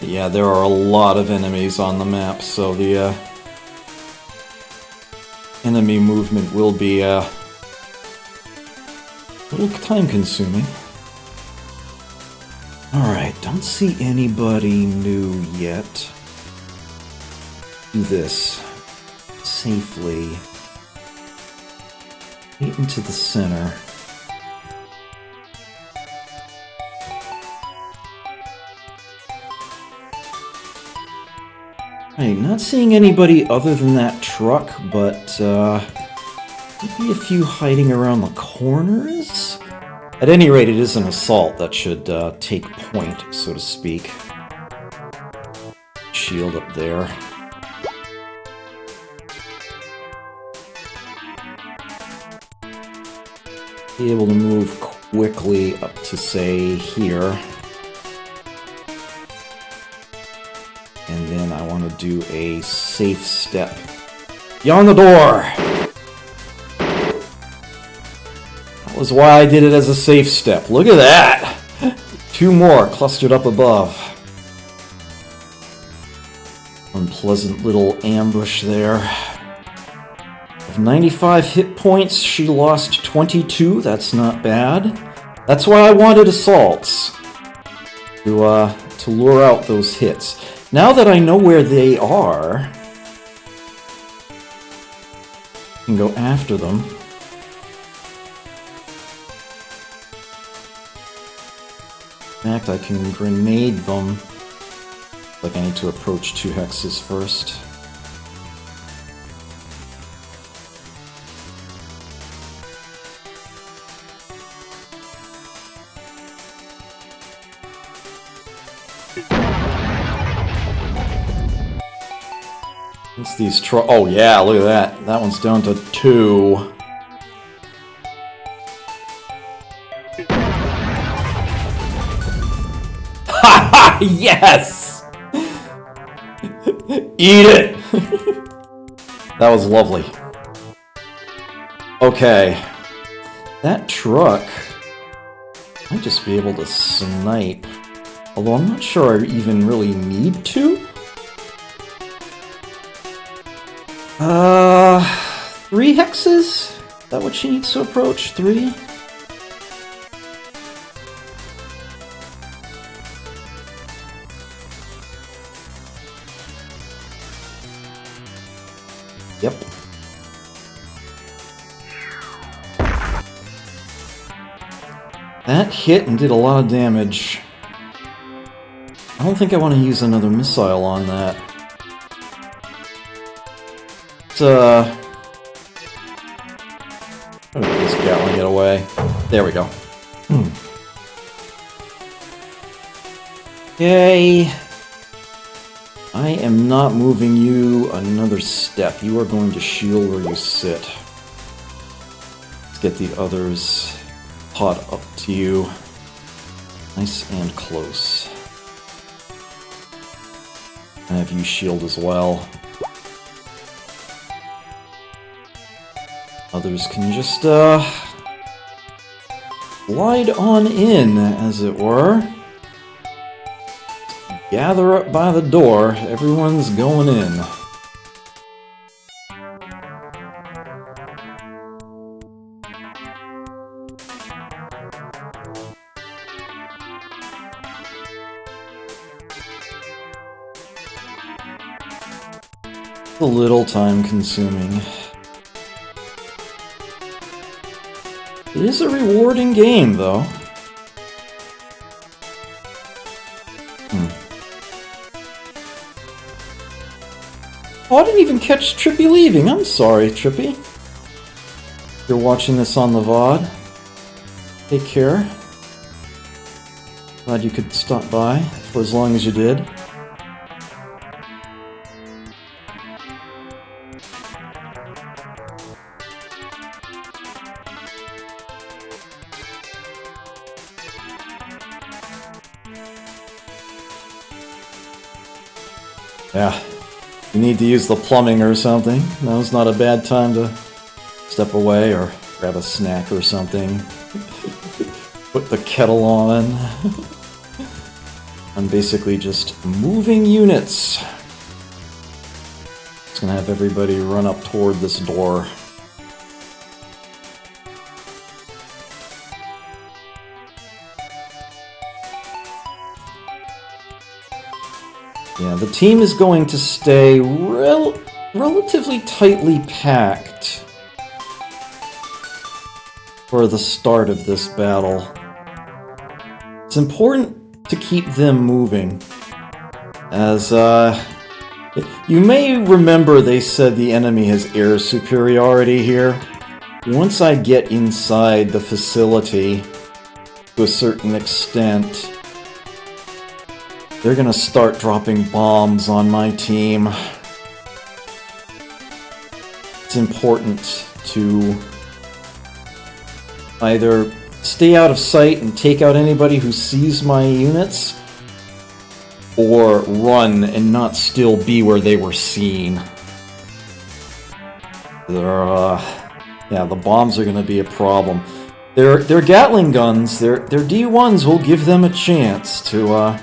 Yeah, there are a lot of enemies on the map, so the enemy movement will be a little time-consuming. Alright, don't see anybody new yet. Do this safely. Right into the center. Right, not seeing anybody other than that truck, but maybe a few hiding around the corners? At any rate, it is an assault that should take point, so to speak. Shield up there. Be able to move quickly up to, say, here. And then I want to do a safe step. Beyond the door! That was why I did it as a safe step. Look at that! 2 more clustered up above. Unpleasant little ambush there. Of 95 hit points, she lost 22. That's not bad. That's why I wanted assaults. To lure out those hits. Now that I know where they are, I can go after them. In fact, I can grenade them. Like I need to approach 2 hexes first. It's these oh yeah, look at that. That one's down to 2. Haha! Yes! Eat it! That was lovely. Okay. That truck might just be able to snipe. Although I'm not sure I even really need to. 3 hexes? Is that what she needs to approach? 3? Yep. That hit and did a lot of damage. I don't think I want to use another missile on that. This Gatling get away. There we go. Okay. I am not moving you another step. You are going to shield where you sit. Let's get the others caught up to you. Nice and close. And have you shield as well. Others can just, glide on in, as it were. Gather up by the door. Everyone's going in. A little time-consuming. It is a rewarding game, though. Oh, I didn't even catch Trippy leaving. I'm sorry, Trippy. You're watching this on the VOD. Take care. Glad you could stop by for as long as you did. Yeah, you need to use the plumbing or something. Now's not a bad time to step away or grab a snack or something. Put the kettle on. I'm basically just moving units. Just gonna have everybody run up toward this door. Yeah, the team is going to stay relatively tightly packed for the start of this battle. It's important to keep them moving, as you may remember they said the enemy has air superiority here. Once I get inside the facility to a certain extent, they're gonna start dropping bombs on my team. It's important to either stay out of sight and take out anybody who sees my units, or run and not still be where they were seen. Yeah, the bombs are gonna be a problem. Their Gatling guns, their D1s will give them a chance to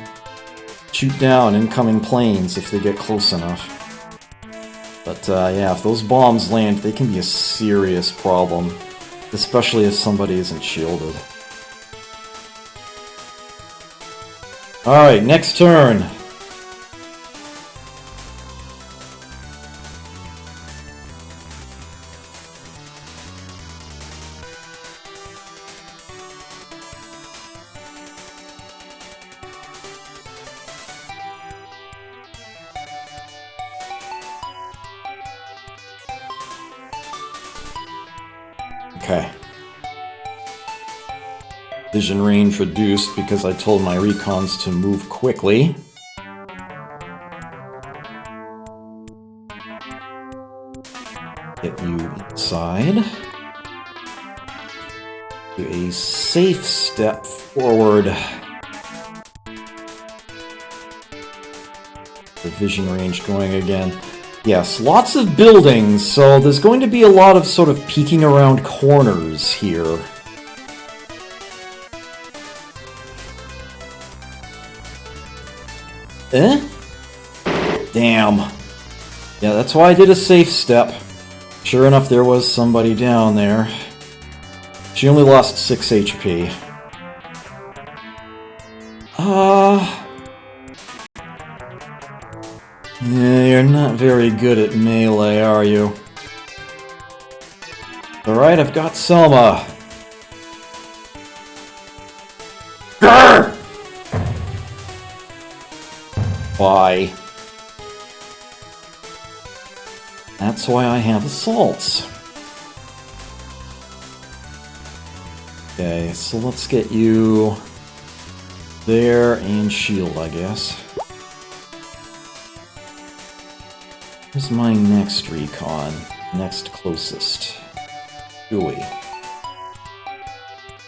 shoot down incoming planes if they get close enough. But yeah, if those bombs land, they can be a serious problem, especially if somebody isn't shielded. Alright, next turn. Okay. Vision range reduced because I told my recons to move quickly. Get you inside. Do a safe step forward. The vision range going again. Yes, lots of buildings, so there's going to be a lot of sort of peeking around corners here. Eh? Damn. Yeah, that's why I did a safe step. Sure enough, there was somebody down there. She only lost 6 HP. Yeah, you're not very good at melee, are you? Alright, I've got Selma. Grr! Why? That's why I have assaults. Okay, so let's get you there and shield, I guess. Where's my next recon? Next closest. Dewey.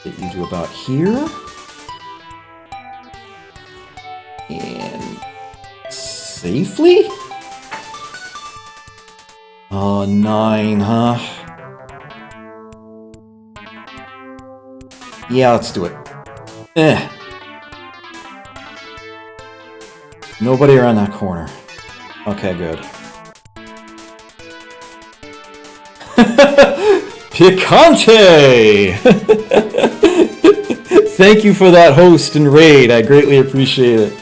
Get you to about here. And safely? Oh, 9, huh? Yeah, let's do it. Eh. Nobody around that corner. Okay, good. Picante! Thank you for that host and raid. I greatly appreciate it.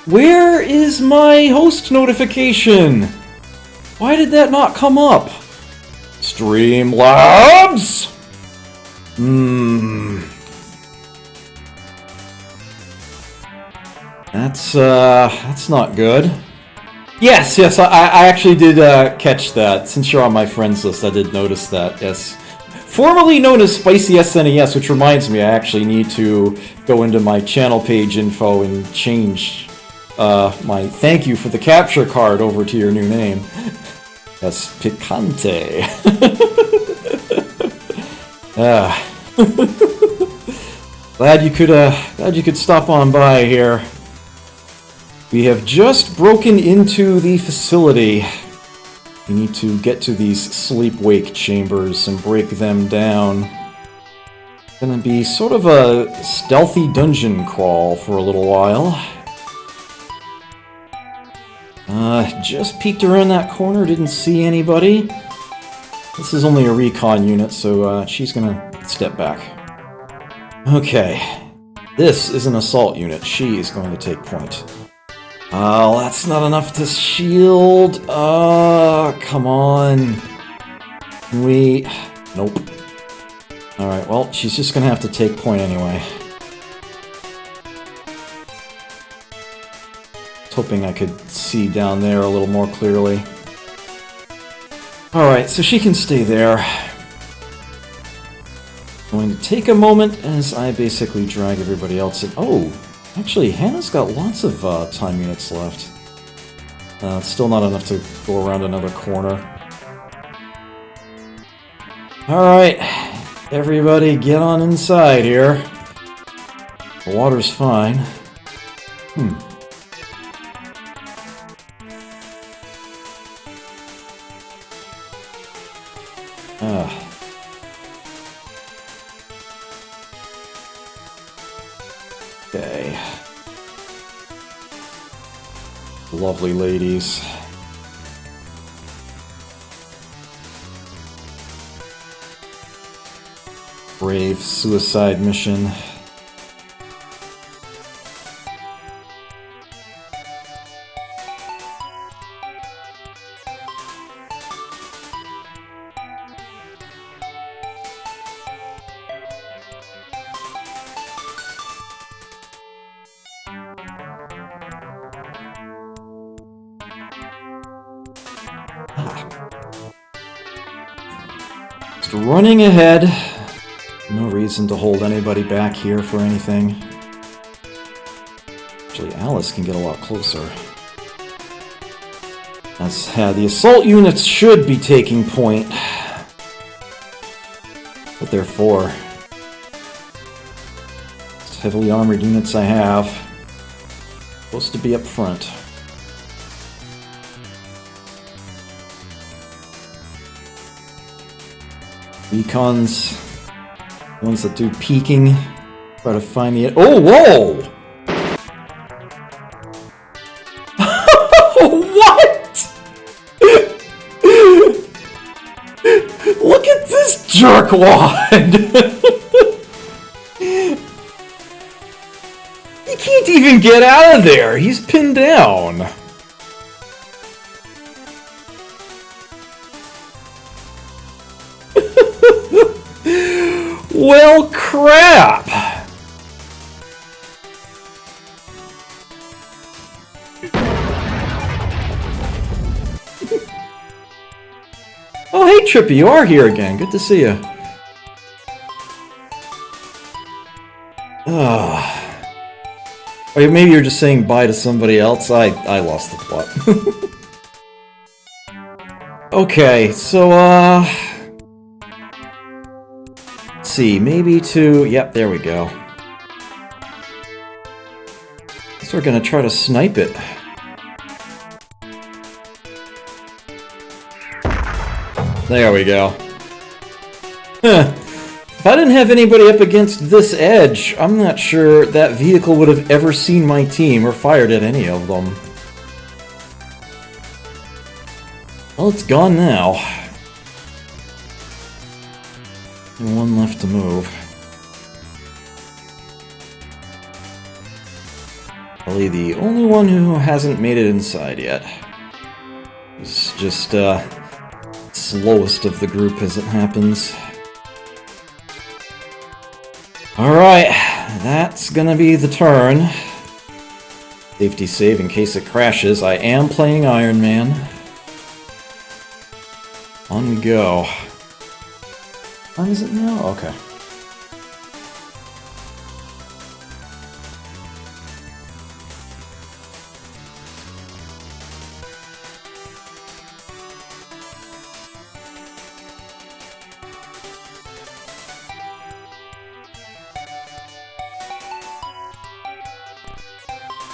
Where is my host notification? Why did that not come up? Streamlabs? That's not good. Yes, I actually did catch that. Since you're on my friends list, I did notice that, yes. Formerly known as Spicy SNES, which reminds me, I actually need to go into my channel page info and change my thank you for the capture card over to your new name. That's Picante. Glad you could stop on by here. We have just broken into the facility. We need to get to these sleep-wake chambers and break them down. It's gonna be sort of a stealthy dungeon crawl for a little while. Just peeked around that corner, didn't see anybody. This is only a recon unit, so she's gonna step back. Okay. This is an assault unit. She is going to take point. Oh, that's not enough to shield. Come on. Nope. Alright, well, she's just gonna have to take point anyway. Hoping I could see down there a little more clearly. Alright, so she can stay there. I'm going to take a moment as I basically drag everybody else in. Oh, actually, Hannah's got lots of time units left. Still not enough to go around another corner. Alright, everybody get on inside here. The water's fine. Okay. Lovely ladies. Brave suicide mission. Just running ahead. No reason to hold anybody back here for anything. Actually, Alice can get a lot closer. The assault units should be taking point. But they're four. It's heavily armored units I have. Supposed to be up front. Recons, ones that do peeking, try to find the... Oh, whoa! What? Look at this jerkwad! He can't even get out of there! He's pinned down! Well, crap! Oh, hey, Trippy, you are here again. Good to see you. Or maybe you're just saying bye to somebody else. I lost the plot. Okay, so, let's see, maybe to... Yep, there we go. So we're gonna try to snipe it. There we go. Huh. If I didn't have anybody up against this edge, I'm not sure that vehicle would have ever seen my team or fired at any of them. Well, it's gone now. And one left to move. Probably the only one who hasn't made it inside yet. He's just, slowest of the group as it happens. Alright, that's gonna be the turn. Safety save in case it crashes. I am playing Iron Man. On we go. When is it now? Okay.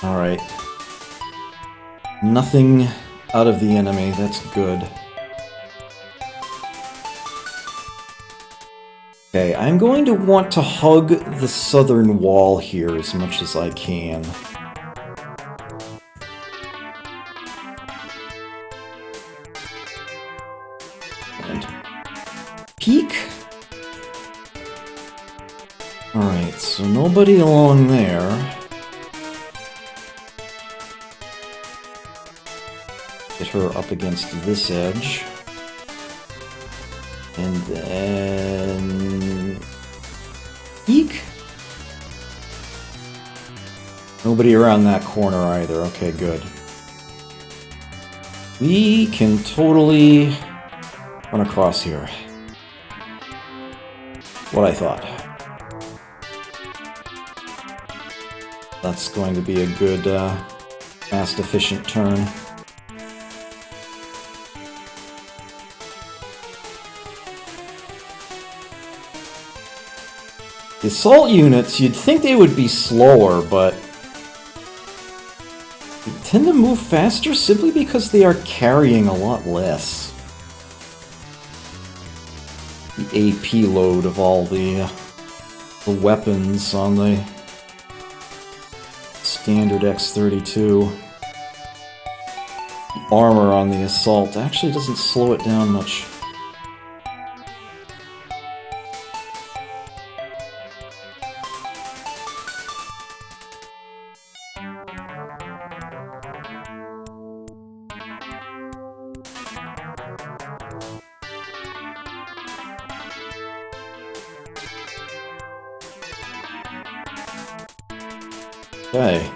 Alright. Nothing out of the enemy, that's good. Okay, I'm going to want to hug the southern wall here as much as I can. And peek. Alright, so nobody along there. Get her up against this edge. And then... peek? Nobody around that corner either. Okay, good. We can totally run across here. What I thought. That's going to be a good, fast, efficient turn. The assault units, you'd think they would be slower, but they tend to move faster simply because they are carrying a lot less. The AP load of all the weapons on the standard X32. The armor on the assault actually doesn't slow it down much. Okay.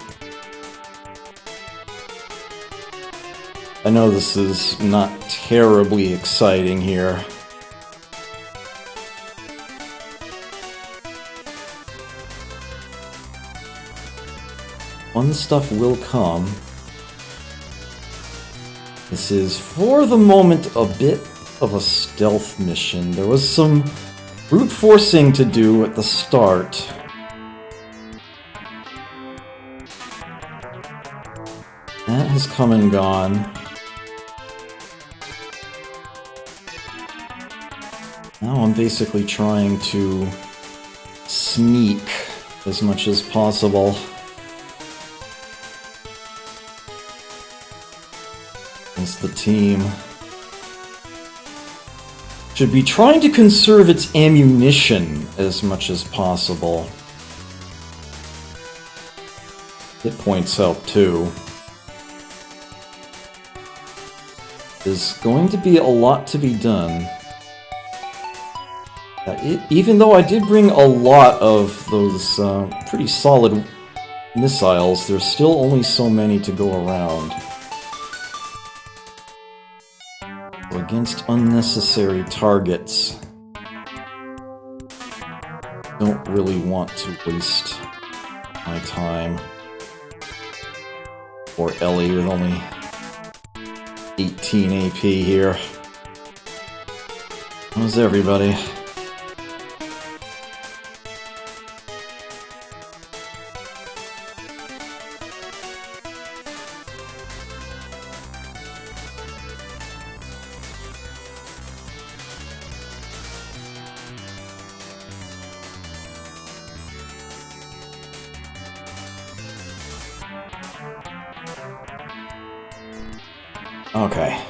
I know this is not terribly exciting here. Fun stuff will come. This is, for the moment, a bit of a stealth mission. There was some brute forcing to do at the start. That has come and gone. Now I'm basically trying to sneak as much as possible. Against the team. Should be trying to conserve its ammunition as much as possible. Hit points help too. There's going to be a lot to be done. Even though I did bring a lot of those pretty solid missiles, there's still only so many to go around. So against unnecessary targets, don't really want to waste my time. Or Ellie with only 18 AP here. How's everybody? Okay.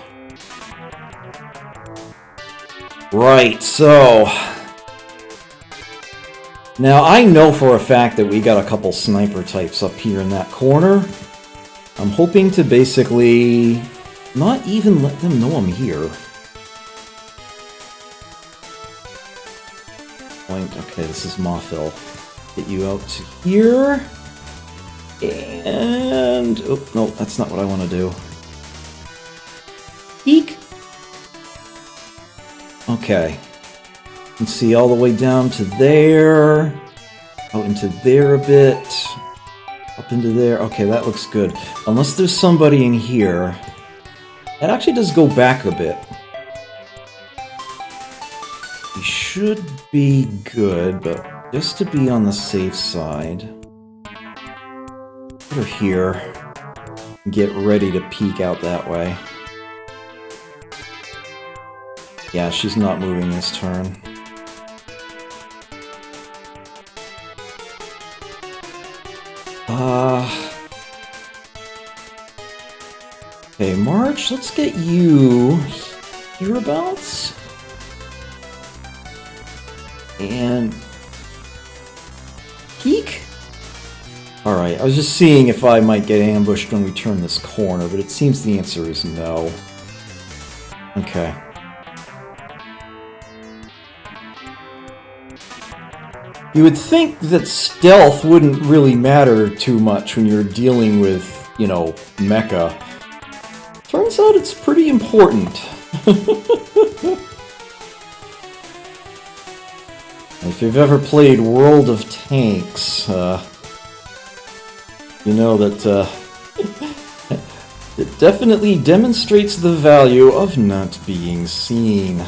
Right, so... now, I know for a fact that we got a couple sniper types up here in that corner. I'm hoping to basically not even let them know I'm here. Okay, this is Mothil. Get you out to here. And... oh, no, that's not what I want to do. Eek! Okay. You can see all the way down to there. Out into there a bit. Up into there. Okay, that looks good. Unless there's somebody in here. That actually does go back a bit. We should be good, but just to be on the safe side. Put her here. Get ready to peek out that way. Yeah, she's not moving this turn. Okay, March, let's get you hereabouts. And... peek? Alright, I was just seeing if I might get ambushed when we turn this corner, but it seems the answer is no. Okay. You would think that stealth wouldn't really matter too much when you're dealing with, you know, mecha. Turns out it's pretty important. If you've ever played World of Tanks, you know that it definitely demonstrates the value of not being seen.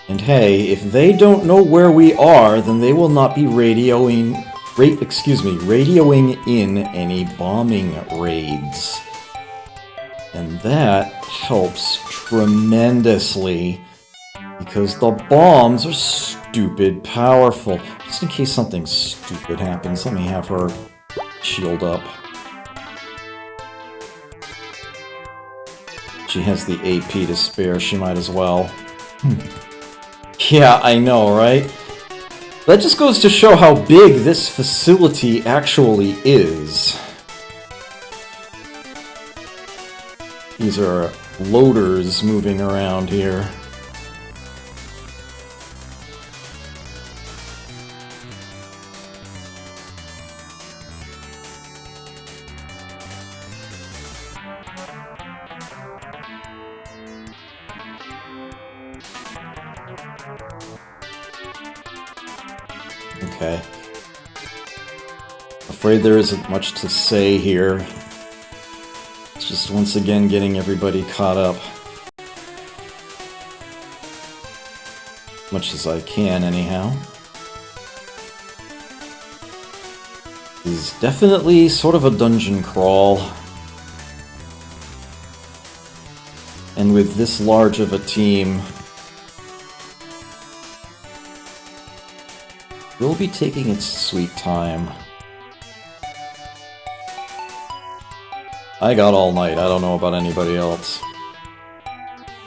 And hey, if they don't know where we are, then they will not be radioing in any bombing raids. And that helps tremendously, because the bombs are stupid powerful. Just in case something stupid happens, let me have her shield up. She has the AP to spare, she might as well. Yeah, I know, right? That just goes to show how big this facility actually is. These are loaders moving around here. Okay. Afraid there isn't much to say here. It's just once again getting everybody caught up. Much as I can, anyhow. This is definitely sort of a dungeon crawl. And with this large of a team, we'll be taking its sweet time. I got all night, I don't know about anybody else.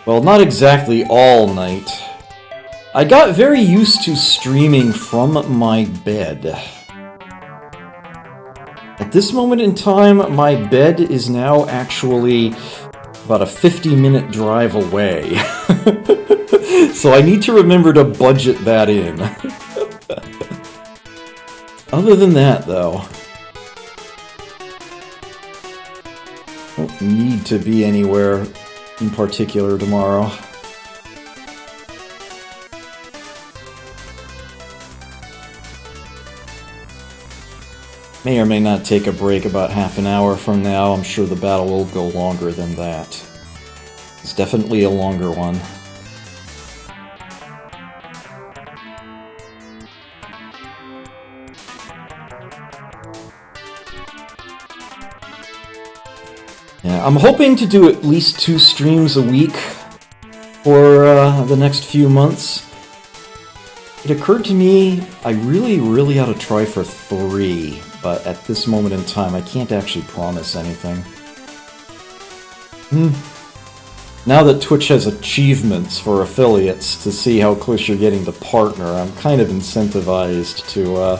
Well, not exactly all night. I got very used to streaming from my bed. At this moment in time, my bed is now actually about a 50-minute drive away. So I need to remember to budget that in. Other than that, though, don't need to be anywhere in particular tomorrow. May or may not take a break about half an hour from now. I'm sure the battle will go longer than that. It's definitely a longer one. Yeah, I'm hoping to do at least 2 streams a week for the next few months. It occurred to me I really ought to try for 3, but at this moment in time I can't actually promise anything. Now that Twitch has achievements for affiliates to see how close you're getting to partner, I'm kind of incentivized to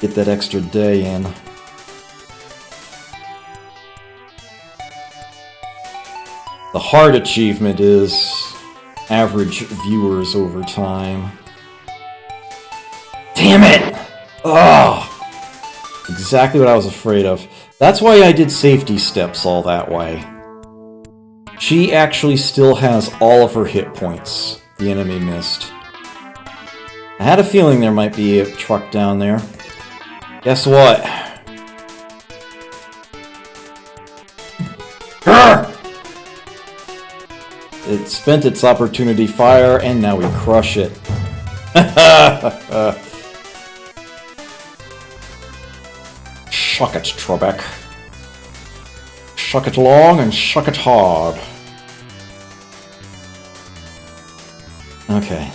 get that extra day in. The hard achievement is average viewers over time. Damn it! Oh! Exactly what I was afraid of. That's why I did safety steps all that way. She actually still has all of her hit points. The enemy missed. I had a feeling there might be a truck down there. Guess what? Grr! It spent its opportunity fire, and now we crush it. Shuck it, Trebek. Shuck it long and shuck it hard. Okay.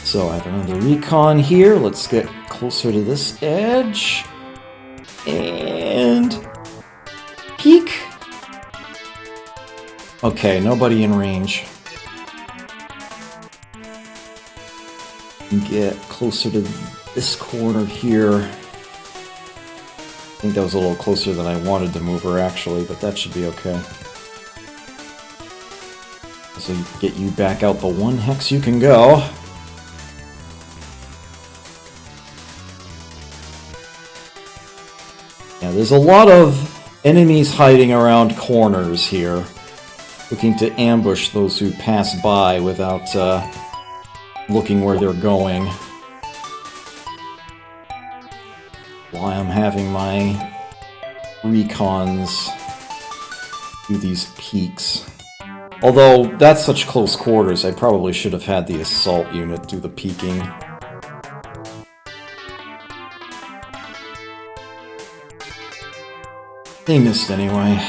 So I have another recon here. Let's get closer to this edge. And peek. Okay, nobody in range. Get closer to this corner here. I think that was a little closer than I wanted to move her, actually, but that should be okay. So get you back out the one hex you can go. Yeah, there's a lot of enemies hiding around corners here, looking to ambush those who pass by without looking where they're going. While I'm having my recons do these peaks. Although, that's such close quarters, I probably should have had the assault unit do the peeking. They missed anyway.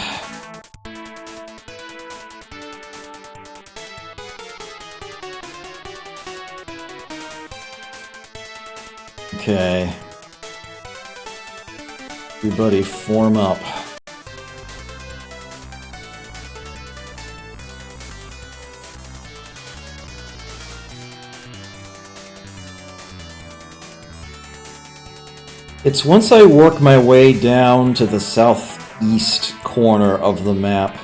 Okay. Everybody form up. It's once I work my way down to the southeast corner of the map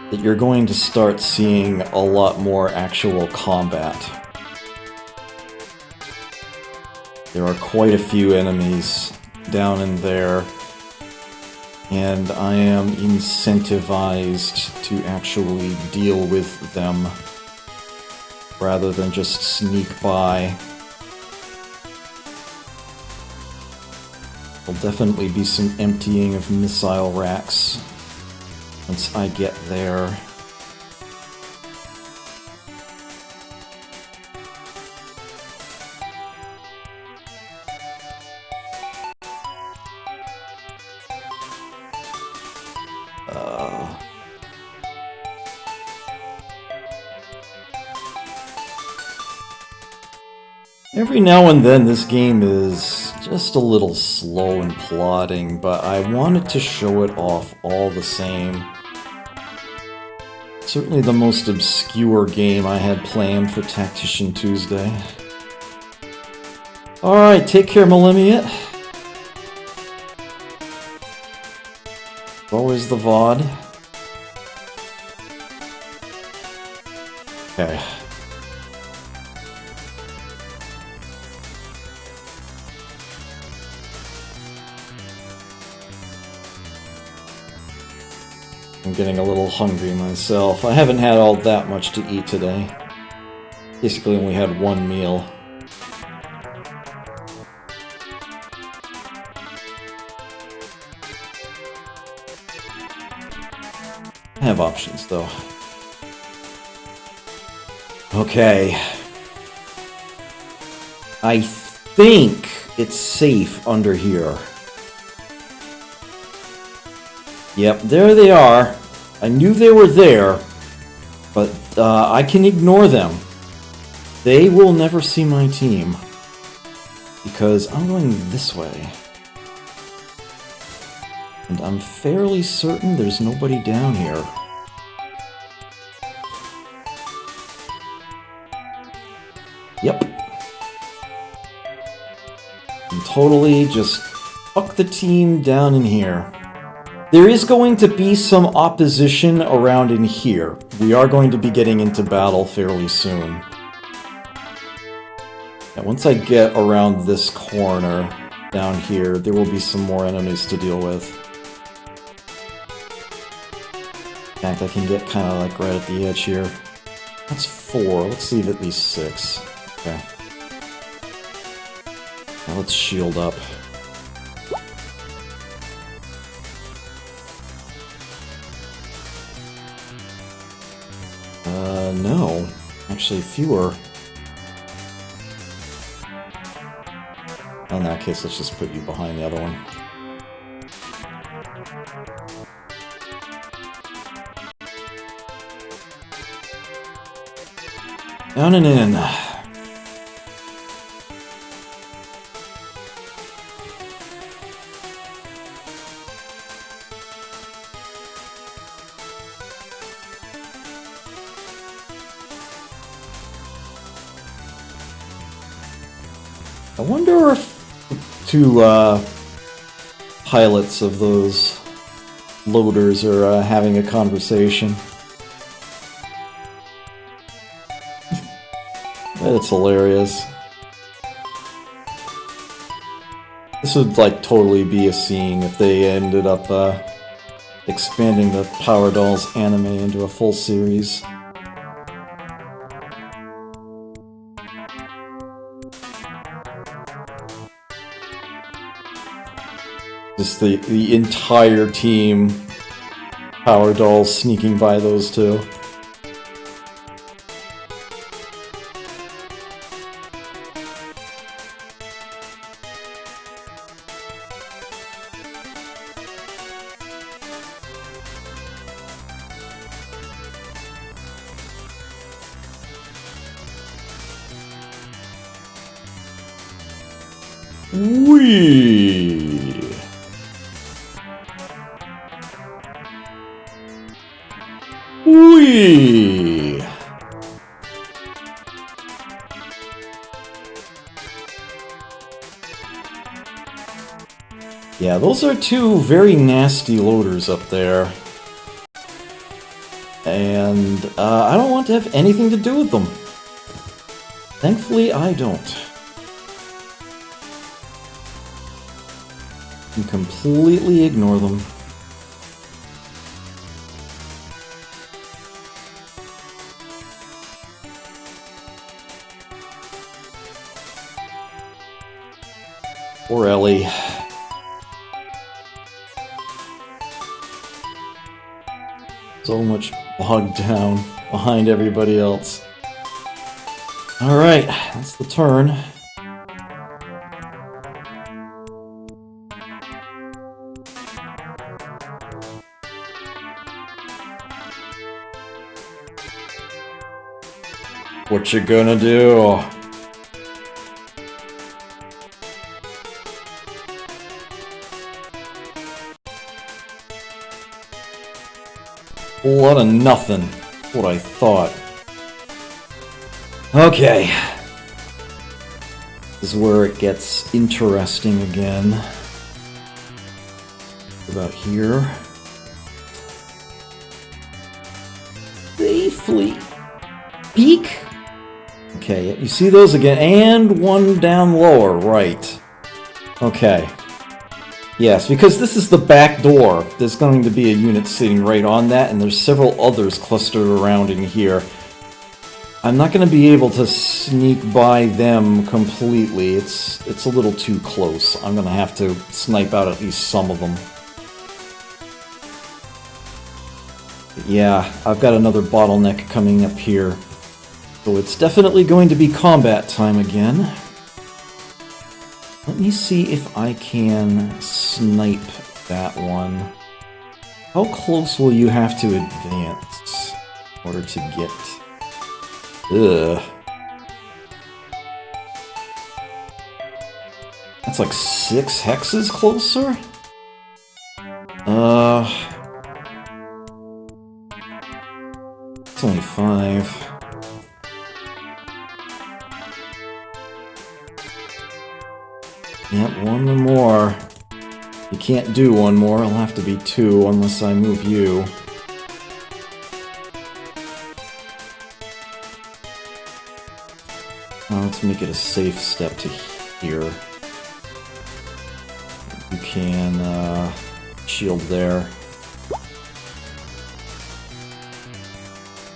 that you're going to start seeing a lot more actual combat. There are quite a few enemies down in there, and I am incentivized to actually deal with them rather than just sneak by. There'll definitely be some emptying of missile racks once I get there. Every now and then this game is just a little slow and plodding, but I wanted to show it off all the same. Certainly the most obscure game I had planned for Tactician Tuesday. Alright, take care, Millennium. Always the VOD. Okay. I'm getting a little hungry myself. I haven't had all that much to eat today. Basically only had one meal. I have options though. Okay. I think it's safe under here. Yep, there they are. I knew they were there, but I can ignore them. They will never see my team, because I'm going this way. And I'm fairly certain there's nobody down here. Yep. And totally just fuck the team down in here. There is going to be some opposition around in here. We are going to be getting into battle fairly soon. And once I get around this corner down here, there will be some more enemies to deal with. In fact, I can get kind of like right at the edge here. That's 4. Let's leave at least 6. Okay. Now let's shield up. No. Actually, fewer. In that case, let's just put you behind the other one. Down and in. I wonder if two pilots of those loaders are having a conversation. It's hilarious. This would like totally be a scene if they ended up expanding the Power Dolls anime into a full series. Just the entire team Power Dolls sneaking by those two. Whee! Whee! Yeah, those are two very nasty loaders up there. And I don't want to have anything to do with them. Thankfully, I don't. You completely ignore them. Poor Ellie. So much bogged down behind everybody else. Alright, that's the turn. What you gonna do? A lot of nothing. What I thought. Okay. This is where it gets interesting again. About here. Safely. Peek. Okay, you see those again, and one down lower, right. Okay. Yes, because this is the back door. There's going to be a unit sitting right on that, and there's several others clustered around in here. I'm not going to be able to sneak by them completely. It's a little too close. I'm going to have to snipe out at least some of them. But yeah, I've got another bottleneck coming up here. So it's definitely going to be combat time again. Let me see if I can snipe that one. How close will you have to advance in order to get... Ugh. That's like 6 hexes closer? It's only 5. Yep, one more. You can't do one more, it'll have to be 2 unless I move you. Let's make it a safe step to here. You can shield there.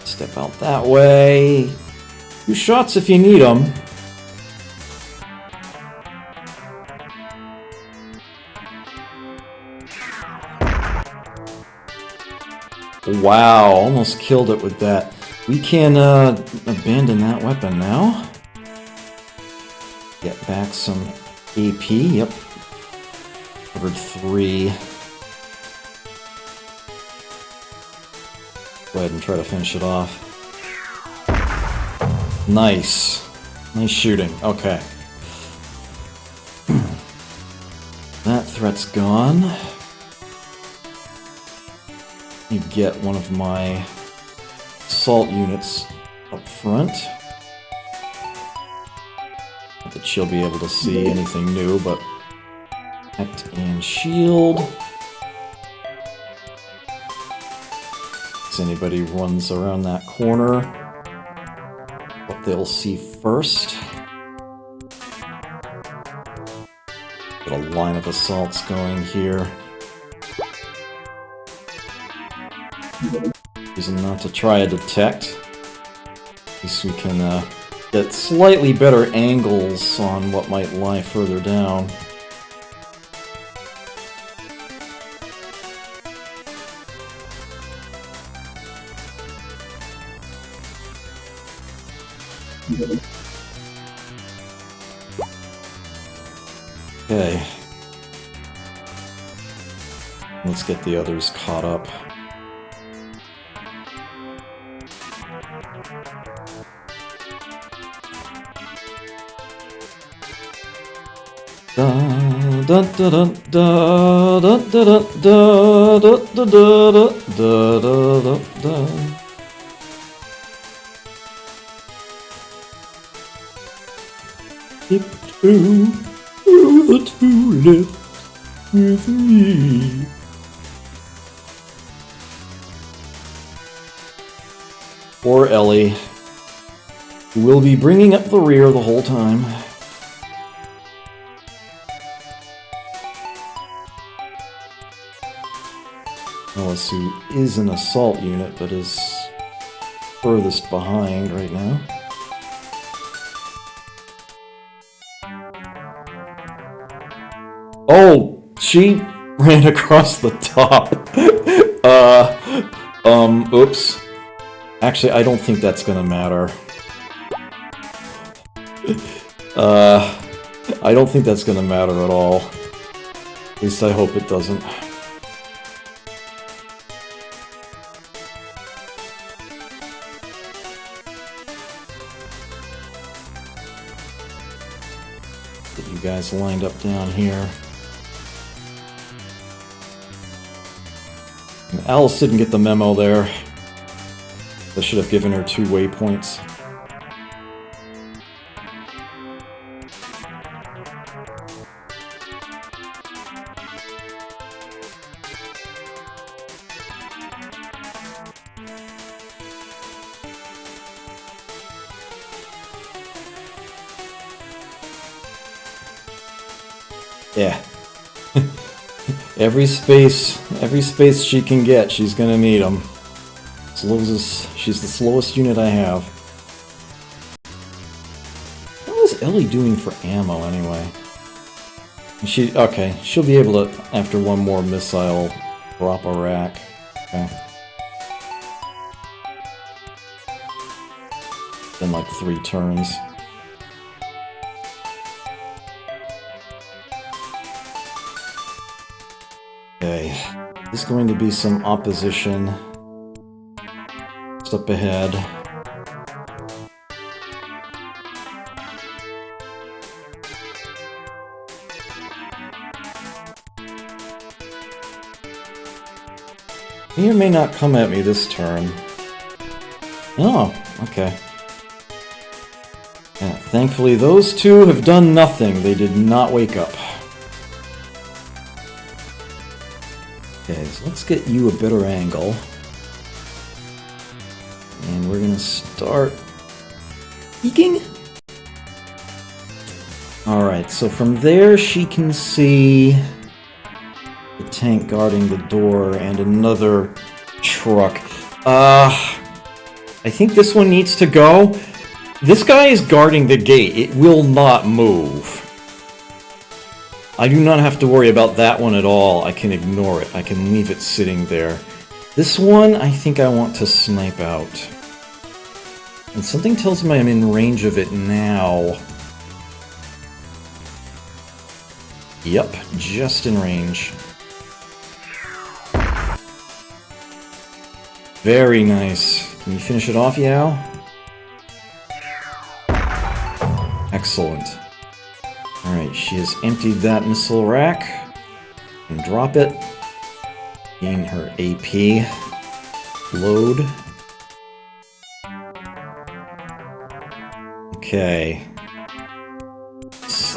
Step out that way. 2 shots if you need them. Wow, almost killed it with that. We can abandon that weapon now. Get back some AP, yep. Covered 3. Go ahead and try to finish it off. Nice. Nice shooting, okay. That threat's gone. You get one of my assault units up front. Not that she'll be able to see anything new, but... Act and shield. If anybody runs around that corner, what they'll see first. Get a line of assaults going here. Reason not to try a detect. At least we can get slightly better angles on what might lie further down. Okay. Let's get the others caught up. Da da da da da da da da da da da da da da. Tiptoe through the tulip with me. Poor Ellie, who will be bringing up the rear the whole time. Alice, who is an assault unit, but is furthest behind right now. Oh, she ran across the top. Oops. Actually, I don't think that's gonna matter. I don't think that's gonna matter at all. At least I hope it doesn't. Get you guys lined up down here. And Alice didn't get the memo there. I should have given her 2 waypoints. Yeah. Every space she can get, she's gonna need them. She's the slowest unit I have. What is Ellie doing for ammo anyway? Okay, she'll be able to, after one more missile, drop a rack. Okay. In like 3 turns. Okay, there's going to be some opposition just up ahead. May or may not come at me this turn. Oh, okay. Yeah, thankfully those two have done nothing. They did not wake up. Okay, so let's get you a better angle. And we're gonna start peeking. Alright, so from there she can see the tank guarding the door and another truck. I think this one needs to go. This guy is guarding the gate. It will not move. I do not have to worry about that one at all. I can ignore it. I can leave it sitting there. This one, I think I want to snipe out. And something tells me I'm in range of it now. Yep, just in range. Very nice. Can you finish it off, Yao? Excellent. Alright, she has emptied that missile rack. And drop it. Gain her AP. Load. Okay.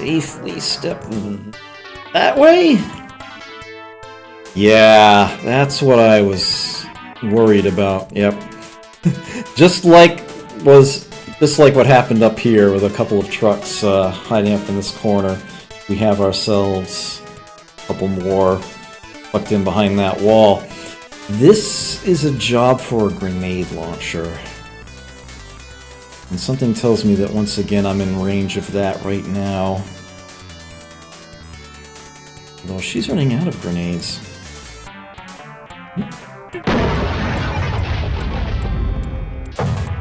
safely step that way? Yeah, that's what I was worried about. Yep. just like what happened up here with a couple of trucks hiding up in this corner. We have ourselves a couple more tucked in behind that wall. This is a job for a grenade launcher. And something tells me that once again I'm in range of that right now. Although she's running out of grenades.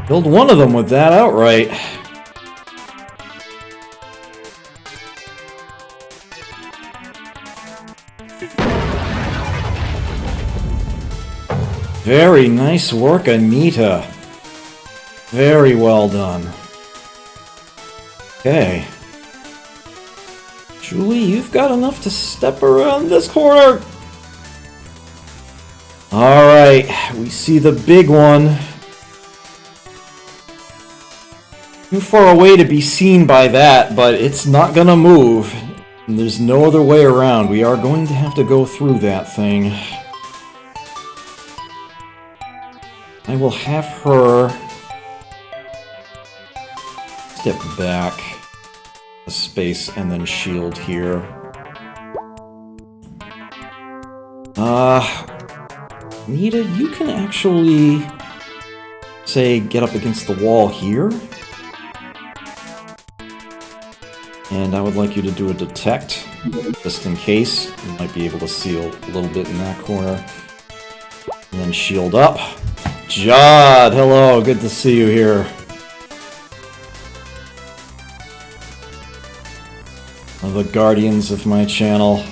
Killed one of them with that outright. Very nice work, Anita. Very well done. Okay. Julie, you've got enough to step around this corner. Alright, we see the big one. Too far away to be seen by that, but it's not gonna move. And there's no other way around. We are going to have to go through that thing. I will have her step back a space and then shield here. Nita, you can actually say get up against the wall here. And I would like you to do a detect, just in case. You might be able to seal a little bit in that corner. And then shield up. Jod, hello, good to see you here. One of the guardians of my channel.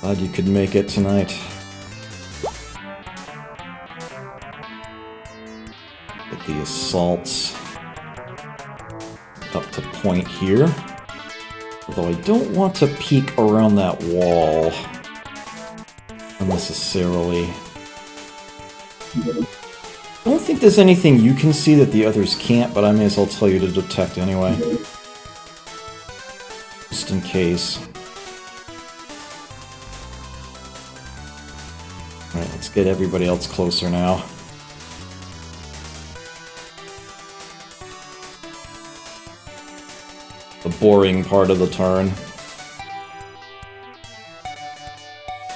Glad you could make it tonight. Get the assaults up to point here. Although I don't want to peek around that wall unnecessarily. I don't think there's anything you can see that the others can't, but I may as well tell you to detect anyway. Just in case. Alright, let's get everybody else closer now. The boring part of the turn.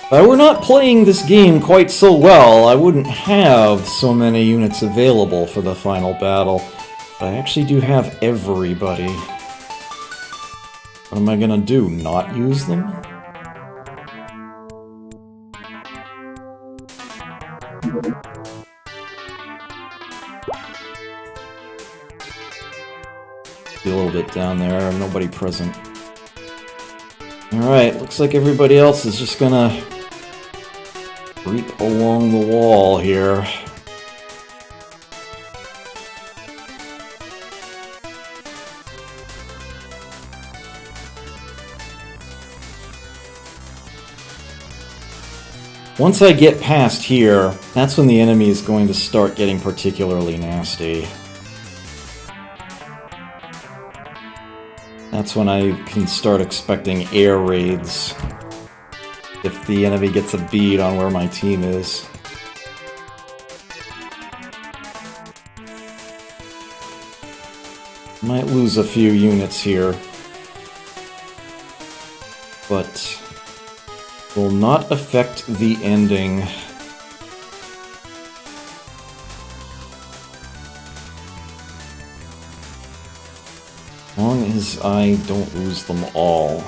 If I were not playing this game quite so well, I wouldn't have so many units available for the final battle. But I actually do have everybody. What am I gonna do? Not use them? A little bit down there, nobody present. Alright, looks like everybody else is just gonna creep along the wall here. Once I get past here, that's when the enemy is going to start getting particularly nasty. That's when I can start expecting air raids. If the enemy gets a bead on where my team is. Might lose a few units here. But will not affect the ending. As long as I don't lose them all.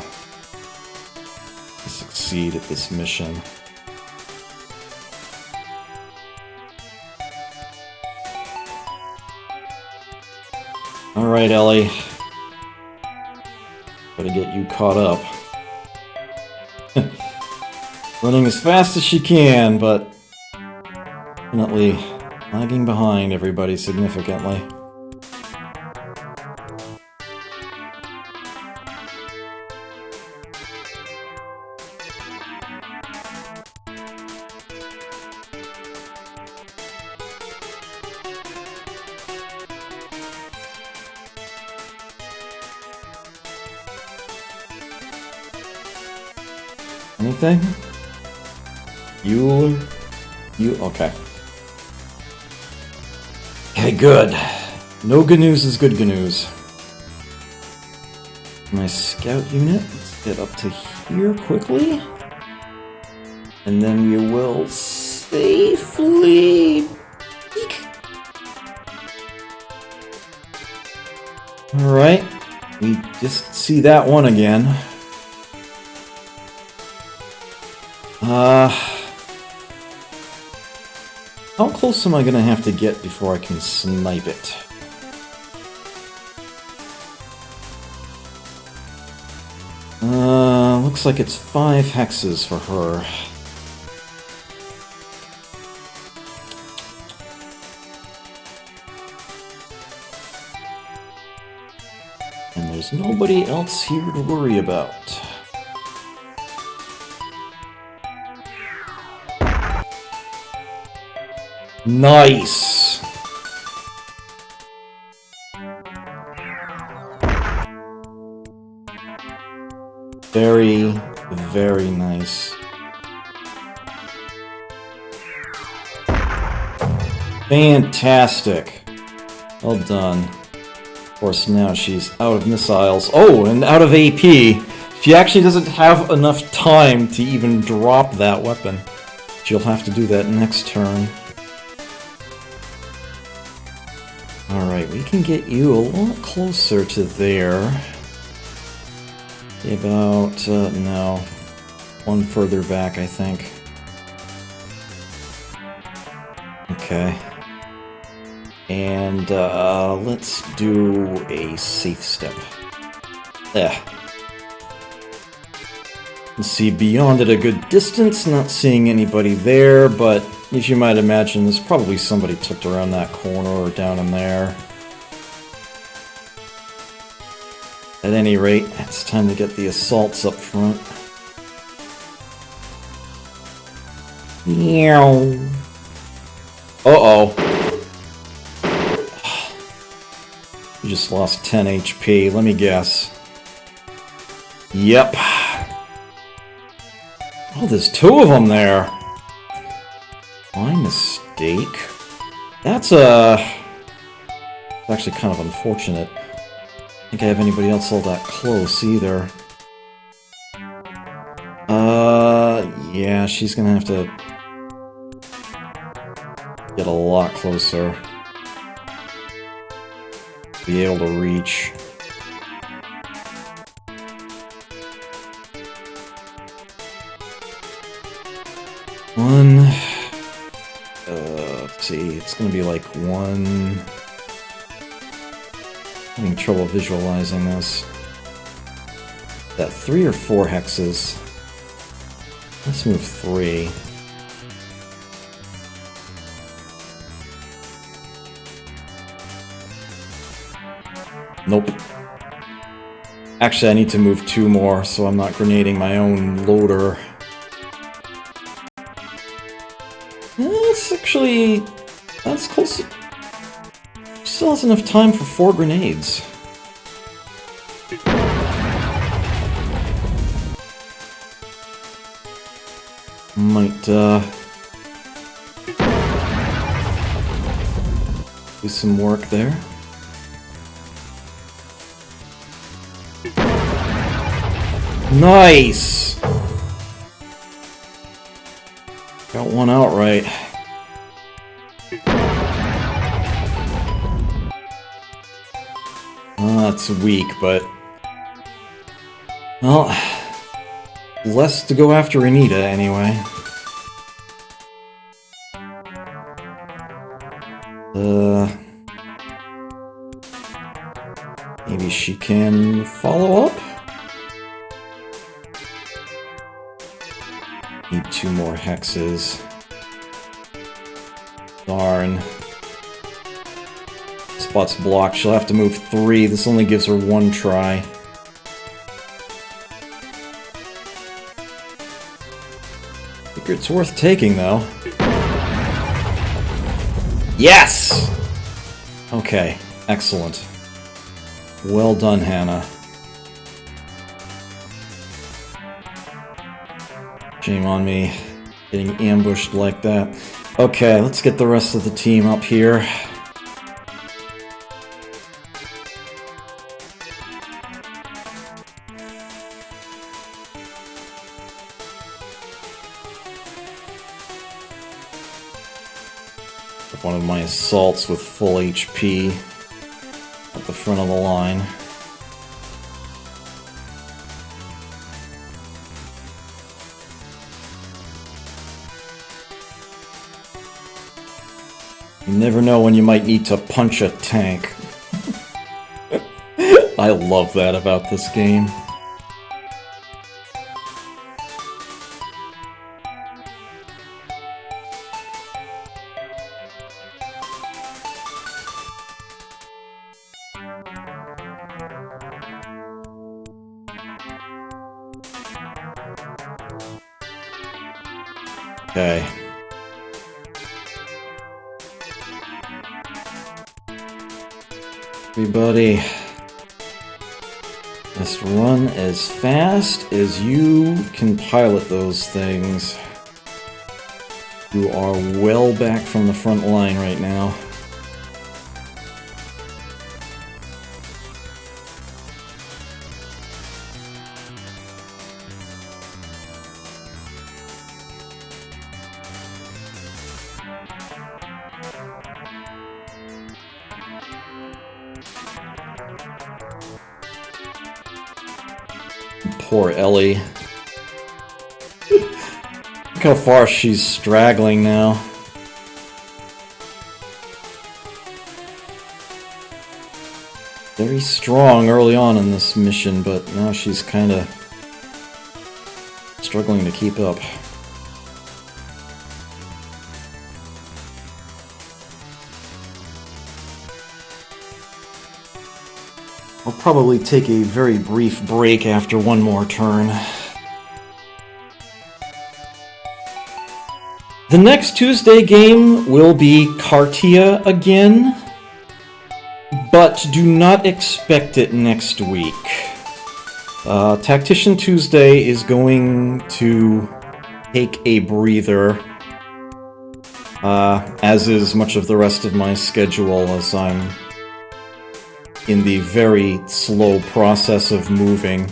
To succeed at this mission. Alright, Ellie. Gotta get you caught up. Running as fast as she can, but definitely lagging behind everybody significantly. Anything? You, okay. Okay, good. No good news is good news. My scout unit, let's get up to here quickly. And then we will safely peek. Alright, we just see that one again. How close am I gonna have to get before I can snipe it? Looks like it's 5 hexes for her. And there's nobody else here to worry about. Nice! Very, very nice. Fantastic. Well done. Of course, now she's out of missiles. Oh, and out of AP. She actually doesn't have enough time to even drop that weapon. She'll have to do that next turn. Alright, we can get you a lot closer to there. About, no. One further back, I think. Okay. And, let's do a safe step. There. Let's see, beyond at a good distance, not seeing anybody there, but as you might imagine, there's probably somebody tucked around that corner or down in there. At any rate, it's time to get the assaults up front. Meow. Uh-oh. You just lost 10 HP, let me guess. Yep. Oh, there's 2 of them there. My mistake. That's actually kind of unfortunate. I don't think I have anybody else all that close either. Yeah, she's gonna have to get a lot closer. Be able to reach. Let's see, it's gonna be like 1... I'm having trouble visualizing this. That 3 or 4 hexes. Let's move 3. Nope. Actually, I need to move 2 more, so I'm not grenading my own loader. That's actually... that's close. Still has enough time for 4 grenades. Might, do some work there. Nice! Got one outright. That's weak, but... well, less to go after Anita, anyway. Maybe she can follow up? Need 2 more hexes. Darn. Spot's blocked. She'll have to move 3. This only gives her 1 try. Figure it's worth taking, though. Yes! Okay, excellent. Well done, Hannah. Shame on me, getting ambushed like that. Okay, let's get the rest of the team up here. One of my assaults with full HP at the front of the line. You never know when you might need to punch a tank. I love that about this game. Okay. Everybody, just run as fast as you can pilot those things. You are well back from the front line right now. Poor Ellie. Look how far she's straggling now. Very strong early on in this mission, but now she's kind of struggling to keep up. I'll probably take a very brief break after one more turn. The next Tuesday game will be Cartia again, but do not expect it next week. Tactician Tuesday is going to take a breather, as is much of the rest of my schedule, as I'm in the very slow process of moving.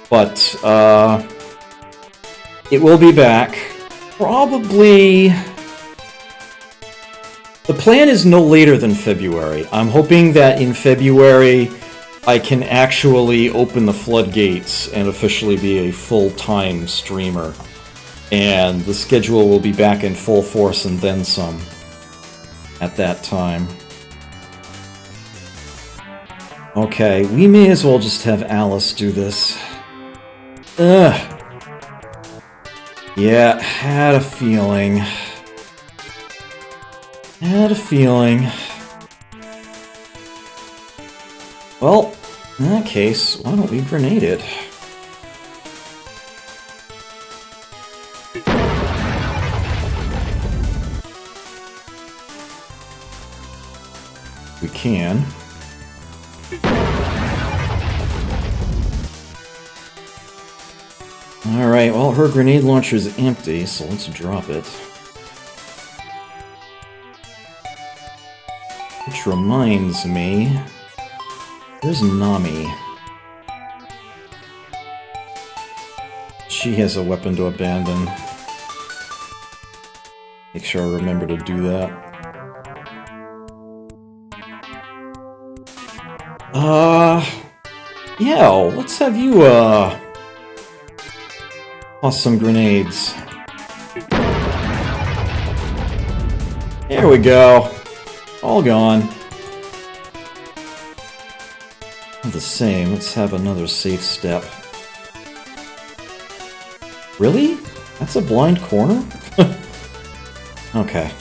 But it will be back. Probably... The plan is no later than February. I'm hoping that in February I can actually open the floodgates and officially be a full-time streamer. And the schedule will be back in full force and then some at that time. Okay, we may as well just have Alice do this. Ugh. Yeah, had a feeling. Had a feeling. Well, in that case, why don't we grenade it? We can. Alright, well, her grenade launcher is empty, so let's drop it. Which reminds me... There's Nami. She has a weapon to abandon. Make sure I remember to do that. Yeah, let's have you, toss some grenades. There we go. All gone. The same. Let's have another safe step. Really? That's a blind corner? Okay.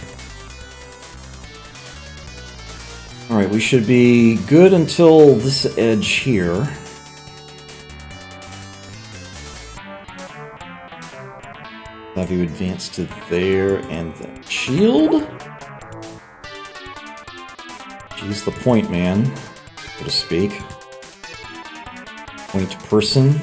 Alright, we should be good until this edge here. Have you advance to there and then shield? She's the point man, so to speak. Point person.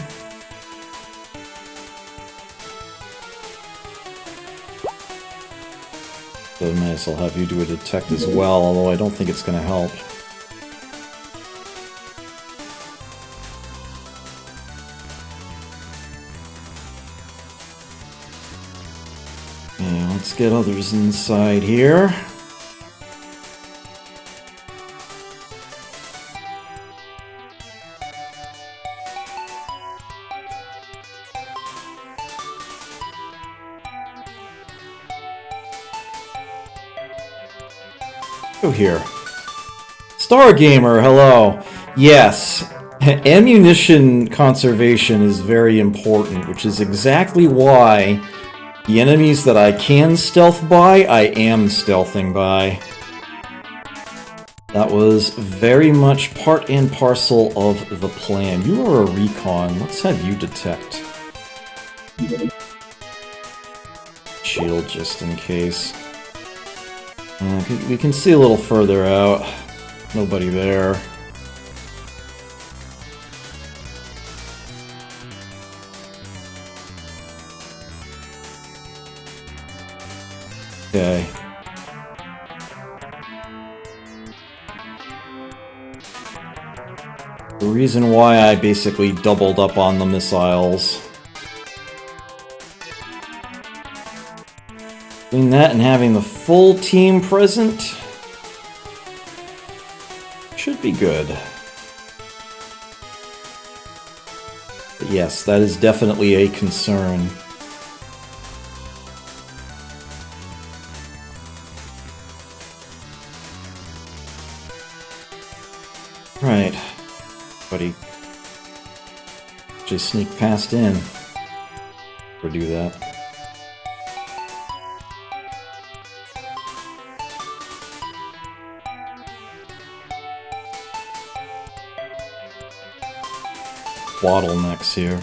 So I might as well have you do a detect as well, although I don't think it's going to help. Yeah, let's get others inside here. Go here. Stargamer, hello. Yes, ammunition conservation is very important, which is exactly why the enemies that I can stealth by, I am stealthing by. That was very much part and parcel of the plan. You are a recon. Let's have you detect. Shield just in case. We can see a little further out. Nobody there. Okay. The reason why I basically doubled up on the missiles. Between that and having the full team present, should be good. But yes, that is definitely a concern. Right. Buddy. Just sneak past in. Or do that. Bottlenecks here.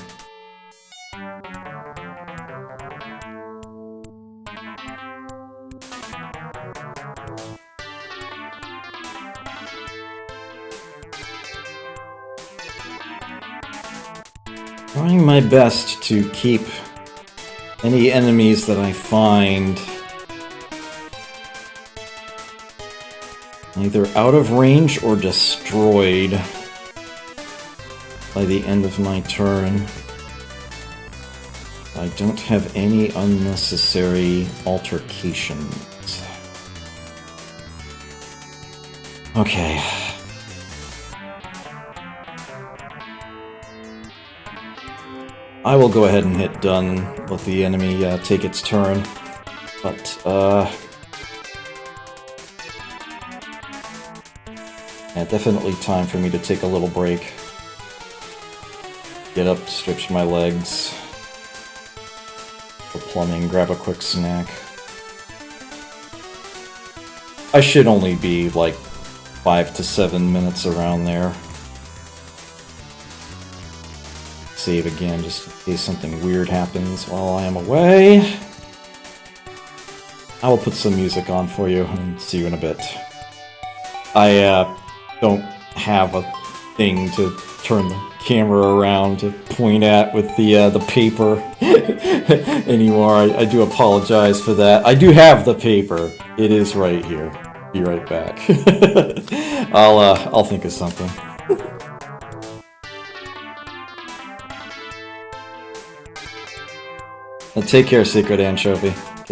Trying my best to keep any enemies that I find either out of range or destroyed by the end of my turn. I don't have any unnecessary altercations. Okay. I will go ahead and hit done, let the enemy take its turn. But, yeah, definitely time for me to take a little break. Get up, stretch my legs. Go plumbing, grab a quick snack. I should only be like 5 to 7 minutes around there. Save again, just in case something weird happens while I am away. I will put some music on for you and see you in a bit. I don't have a thing to turn the camera around to point at with the paper anymore. I do apologize for that. I do have the paper. It is right here. Be right back. I'll think of something. Take care, Secret Anchovy.